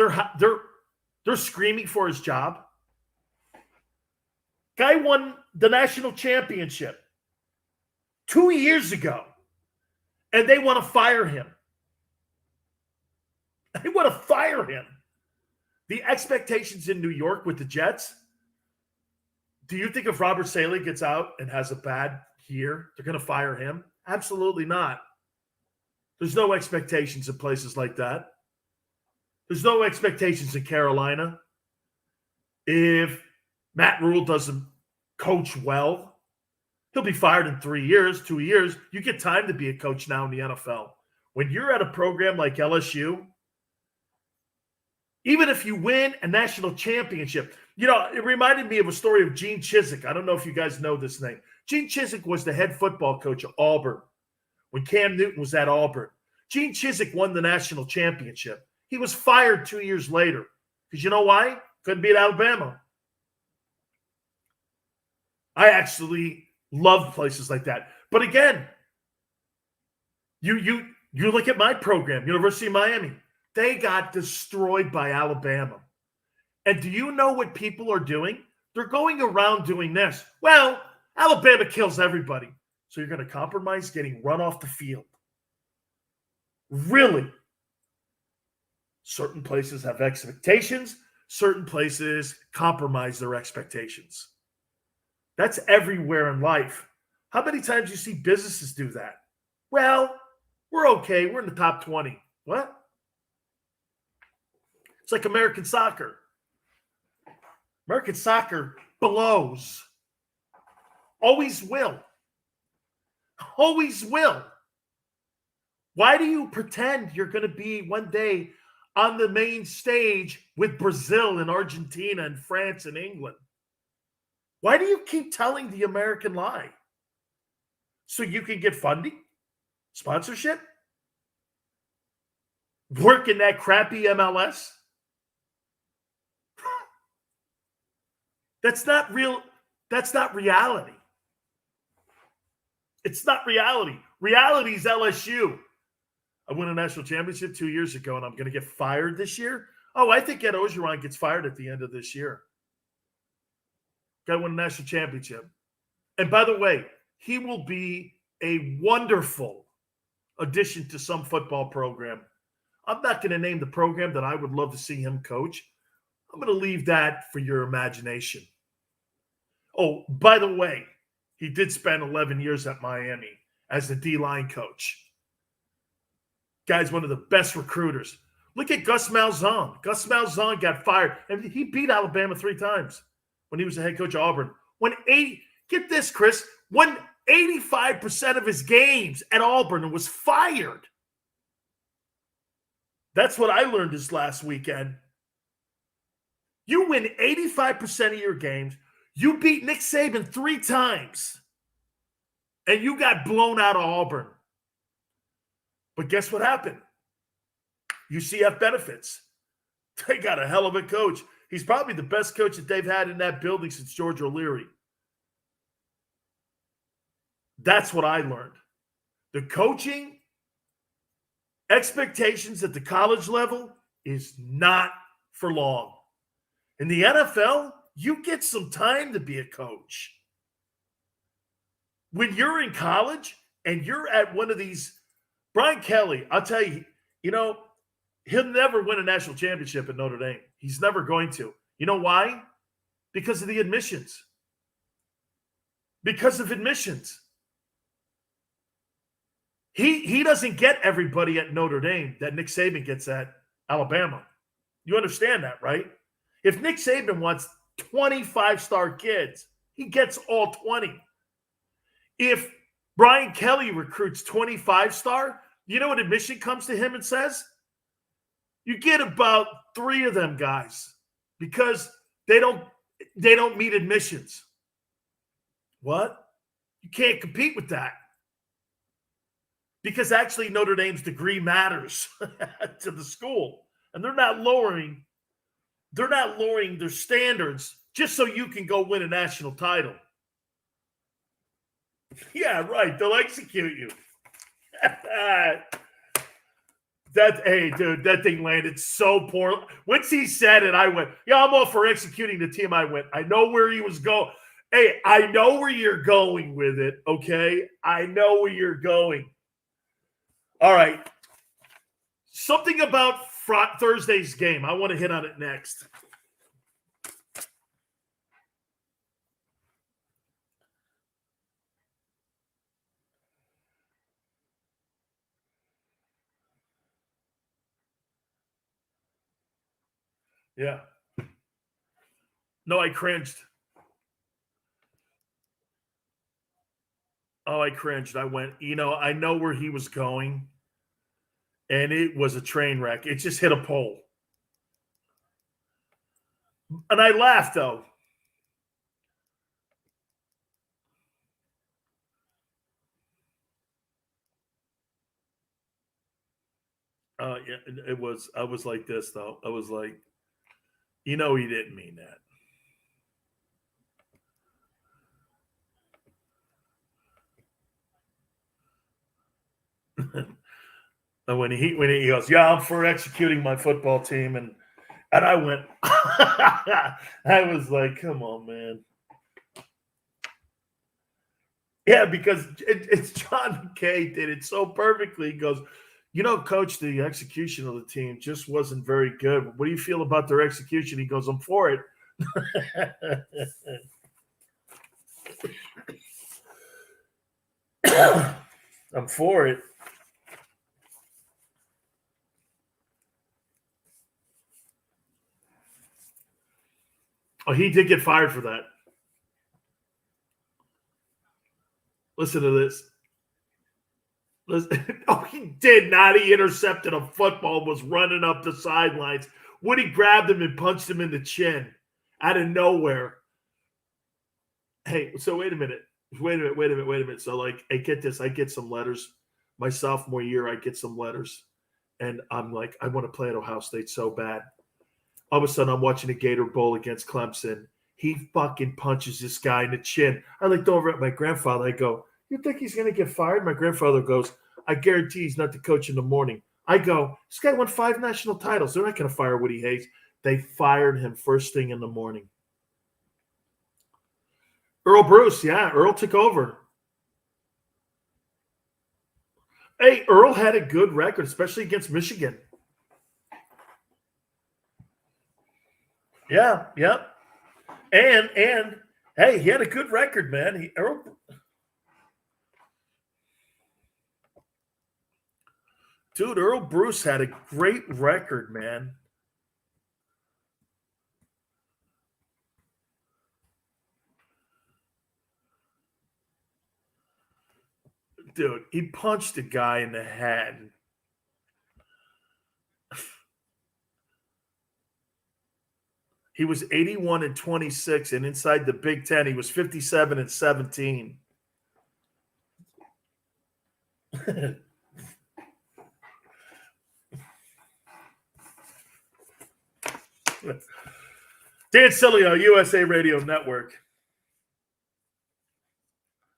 they're screaming for his job? Guy won the national championship 2 years ago, and they want to fire him. They want to fire him. The expectations in New York with the Jets, do you think if Robert Saleh gets out and has a bad year, they're going to fire him? Absolutely not. There's no expectations in places like that. There's no expectations in Carolina. If Matt Rule doesn't coach well, he'll be fired in 3 years, 2 years. You get time to be a coach now in the NFL. When you're at a program like LSU, even if you win a national championship, it reminded me of a story of Gene Chizik. I don't know if you guys know this name. Gene Chizik was the head football coach of Auburn when Cam Newton was at Auburn. Gene Chizik won the national championship. He was fired 2 years later. Because you know why? Couldn't beat Alabama. I actually love places like that. But again, you look at my program, University of Miami. They got destroyed by Alabama. And do you know what people are doing? They're going around doing this. Well, Alabama kills everybody. So you're going to compromise getting run off the field. Really? Certain places have expectations. Certain places compromise their expectations. That's everywhere in life. How many times do you see businesses do that? Well, we're okay. We're in the top 20. What? It's like American soccer. American soccer blows. Always will. Always will. Why do you pretend you're going to be one day on the main stage with Brazil and Argentina and France and England? Why do you keep telling the American lie? So you can get funding? Sponsorship? Work in that crappy MLS? That's not real. That's not reality. It's not reality. Reality is LSU. I won a national championship 2 years ago, and I'm going to get fired this year. Oh, I think Ed Ogeron gets fired at the end of this year. Guy won a national championship. And by the way, he will be a wonderful addition to some football program. I'm not going to name the program that I would love to see him coach. I'm going to leave that for your imagination. Oh, by the way, he did spend 11 years at Miami as the D-line coach. Guy's one of the best recruiters. Look at Gus Malzahn. Gus Malzahn got fired, and he beat Alabama 3 times when he was the head coach of Auburn. Get this, Chris, won 85% of his games at Auburn and was fired. That's what I learned this last weekend. You win 85% of your games. You beat Nick Saban 3 times. And you got blown out of Auburn. But guess what happened? UCF benefits. They got a hell of a coach. He's probably the best coach that they've had in that building since George O'Leary. That's what I learned. The coaching expectations at the college level is not for long. In the NFL, you get some time to be a coach. When you're in college and you're at one of these, Brian Kelly, I'll tell you, he'll never win a national championship at Notre Dame. He's never going to. You know why? Because of the admissions. Because of admissions. He doesn't get everybody at Notre Dame that Nick Saban gets at Alabama. You understand that, right? If Nick Saban wants 25-star kids, he gets all 20. If Brian Kelly recruits 25-star, You know what admission comes to him and says? You get about 3 of them guys because they don't meet admissions. What? You can't compete with that. Because actually Notre Dame's degree matters to the school. And they're not lowering their standards just so you can go win a national title. Yeah, right. They'll execute you. Hey, dude, that thing landed so poor. Once he said it, I went, yeah, I'm all for executing the team. I went, I know where he was going. Hey, I know where you're going with it, okay? I know where you're going. All right. Something about Thursday's game. I want to hit on it next. Yeah. No, I cringed. Oh, I cringed. I went, I know where he was going. And it was a train wreck. It just hit a pole. And I laughed, though. Yeah, it was. I was like this, though. I was like, he didn't mean that. And when he goes, yeah, I'm for executing my football team, and I went, I was like, come on, man. Yeah, because it's John McKay did it so perfectly. He goes, Coach, the execution of the team just wasn't very good. What do you feel about their execution? He goes, I'm for it. I'm for it. Oh, he did get fired for that. Listen to this. Oh, he did not. He intercepted a football, was running up the sidelines. Woody grabbed him and punched him in the chin out of nowhere. Hey, so wait a minute. So, like, I get this. I get some letters. My sophomore year, I get some letters. And I'm like, I want to play at Ohio State so bad. All of a sudden, I'm watching a Gator Bowl against Clemson. He fucking punches this guy in the chin. I looked over at my grandfather. I go, you think he's going to get fired? My grandfather goes, I guarantee he's not the coach in the morning. I go, this guy won 5 national titles. They're not going to fire Woody Hayes. They fired him first thing in the morning. Earl Bruce, yeah, Earl took over. Hey, Earl had a good record, especially against Michigan. Yeah, yep. And hey, he had a good record, man. Earl Bruce had a great record, man. Dude, he punched a guy in the head. He was 81-26, and inside the Big Ten, he was 57-17. Dan Sileo, USA Radio Network.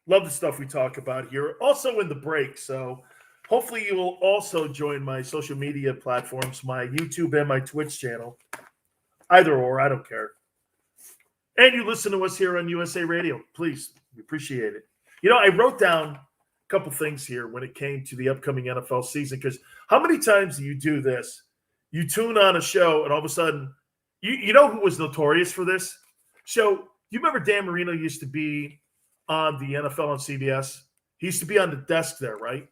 Love the stuff we talk about here. Also in the break, so hopefully you will also join my social media platforms, my YouTube and my Twitch channel. Either or, I don't care. And you listen to us here on USA Radio. Please, we appreciate it. I wrote down a couple things here when it came to the upcoming NFL season, because how many times do you do this? You tune on a show and all of a sudden, you know who was notorious for this? So you remember Dan Marino used to be on the NFL on CBS? He used to be on the desk there, right?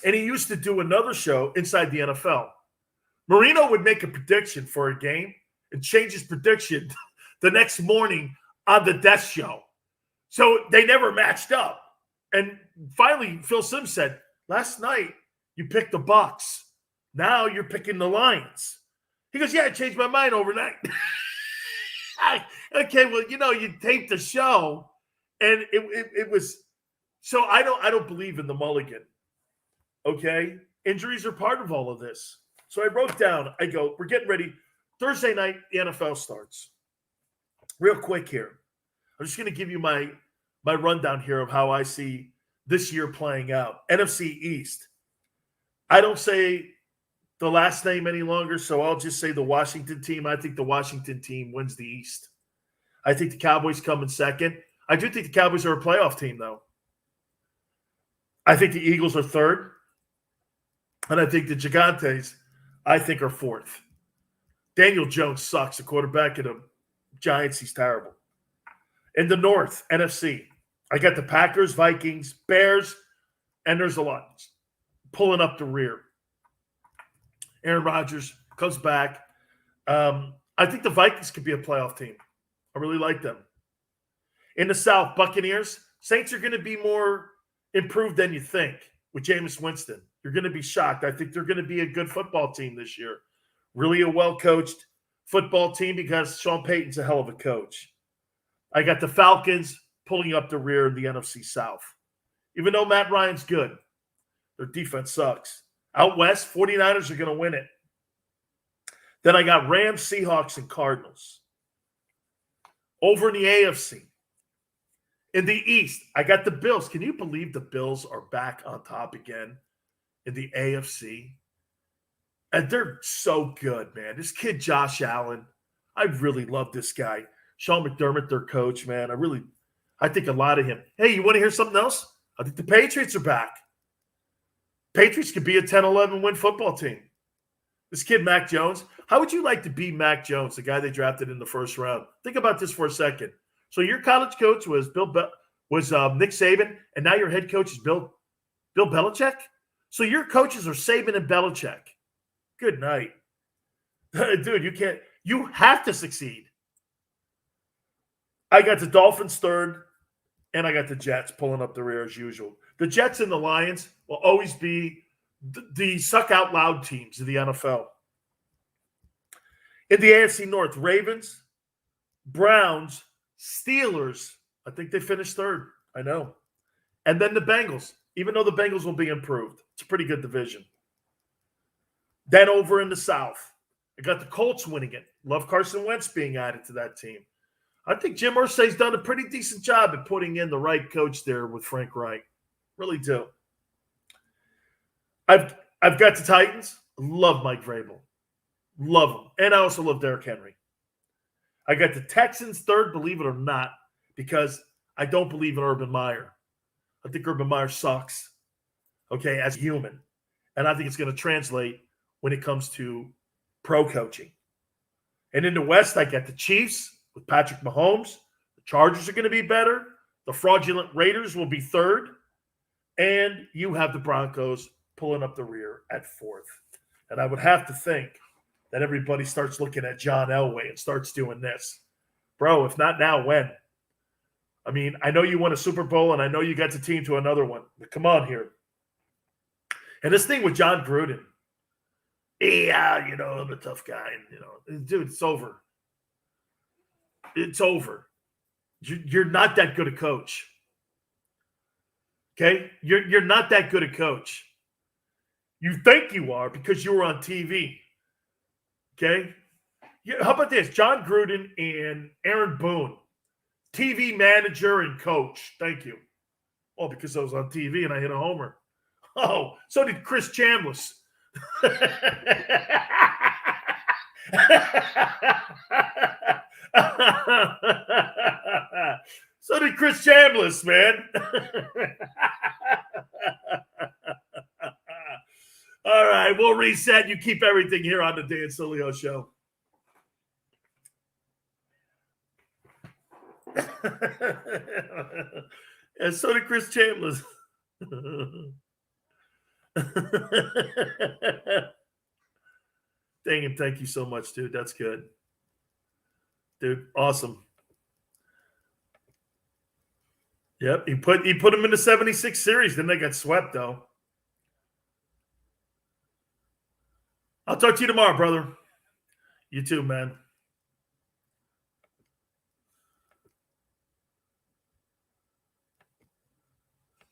And he used to do another show inside the NFL. Marino would make a prediction for a game and change his prediction the next morning on the desk show. So they never matched up. And finally, Phil Simms said, Last night, you picked the Bucks. Now you're picking the Lions. He goes, yeah, I changed my mind overnight. Okay, well, you taped the show, and it was so I don't believe in the mulligan. Okay, injuries are part of all of this. So I wrote down. I go, we're getting ready. Thursday night, the NFL starts. Real quick here, I'm just going to give you my rundown here of how I see this year playing out. NFC East. I don't say the last name any longer, so I'll just say the Washington team. I think the Washington team wins the East. I think the Cowboys come in second. I do think the Cowboys are a playoff team, though. I think the Eagles are third. And I think the Gigantes, I think, are fourth. Daniel Jones sucks. The quarterback of the Giants, he's terrible. In the North, NFC, I got the Packers, Vikings, Bears, and there's a lot pulling up the rear. Aaron Rodgers comes back. I think the Vikings could be a playoff team. I really like them. In the South, Buccaneers, Saints are going to be more improved than you think with Jameis Winston. You're going to be shocked. I think they're going to be a good football team this year. Really a well-coached football team because Sean Payton's a hell of a coach. I got the Falcons pulling up the rear in the NFC South. Even though Matt Ryan's good, their defense sucks. Out West, 49ers are going to win it. Then I got Rams, Seahawks, and Cardinals. Over in the AFC. In the East, I got the Bills. Can you believe the Bills are back on top again in the AFC? And they're so good, man. This kid, Josh Allen, I really love this guy. Sean McDermott, their coach, man. I think a lot of him. Hey, you want to hear something else? I think the Patriots are back. Patriots could be a 10-11 win football team. This kid, Mac Jones. How would you like to be Mac Jones, the guy they drafted in the first round? Think about this for a second. So your college coach was Nick Saban, and now your head coach is Bill Belichick? So your coaches are Saban and Belichick. Good night. Dude, you have to succeed. I got the Dolphins third, and I got the Jets pulling up the rear as usual. The Jets and the Lions will always be the suck-out-loud teams of the NFL. In the AFC North, Ravens, Browns, Steelers. I think they finished third. I know. And then the Bengals, even though the Bengals will be improved. It's a pretty good division. Then over in the South, I got the Colts winning it. Love Carson Wentz being added to that team. I think Jim Irsay's done a pretty decent job at putting in the right coach there with Frank Reich. Really do. I've got the Titans. Love Mike Vrabel. Love him. And I also love Derrick Henry. I got the Texans third, believe it or not, because I don't believe in Urban Meyer. I think Urban Meyer sucks, okay, as a human. And I think it's going to translate when it comes to pro coaching. And in the West, I got the Chiefs with Patrick Mahomes. The Chargers are going to be better. The fraudulent Raiders will be third. And you have the Broncos pulling up the rear at fourth. And I would have to think that everybody starts looking at John Elway and starts doing this. Bro, if not now, when? I mean, I know you won a Super Bowl, and I know you got the team to another one. But come on here. And this thing with John Gruden. Yeah, I'm a tough guy. And, dude, it's over. It's over. You're not that good a coach. Okay? You're not that good a coach. You think you are because you were on TV. Okay? How about this? John Gruden and Aaron Boone. TV manager and coach. Thank you. Oh, because I was on TV and I hit a homer. Oh, so did Chris Chambliss. So did Chris Chambliss, man. All right, we'll reset. You keep everything here on the Dan Sileo Show. And so did Chris Chambliss. Dang him, thank you so much, dude. That's good. Dude, awesome. Yep, he put him in the 76 series. Then they got swept, though. I'll talk to you tomorrow, brother. You too, man.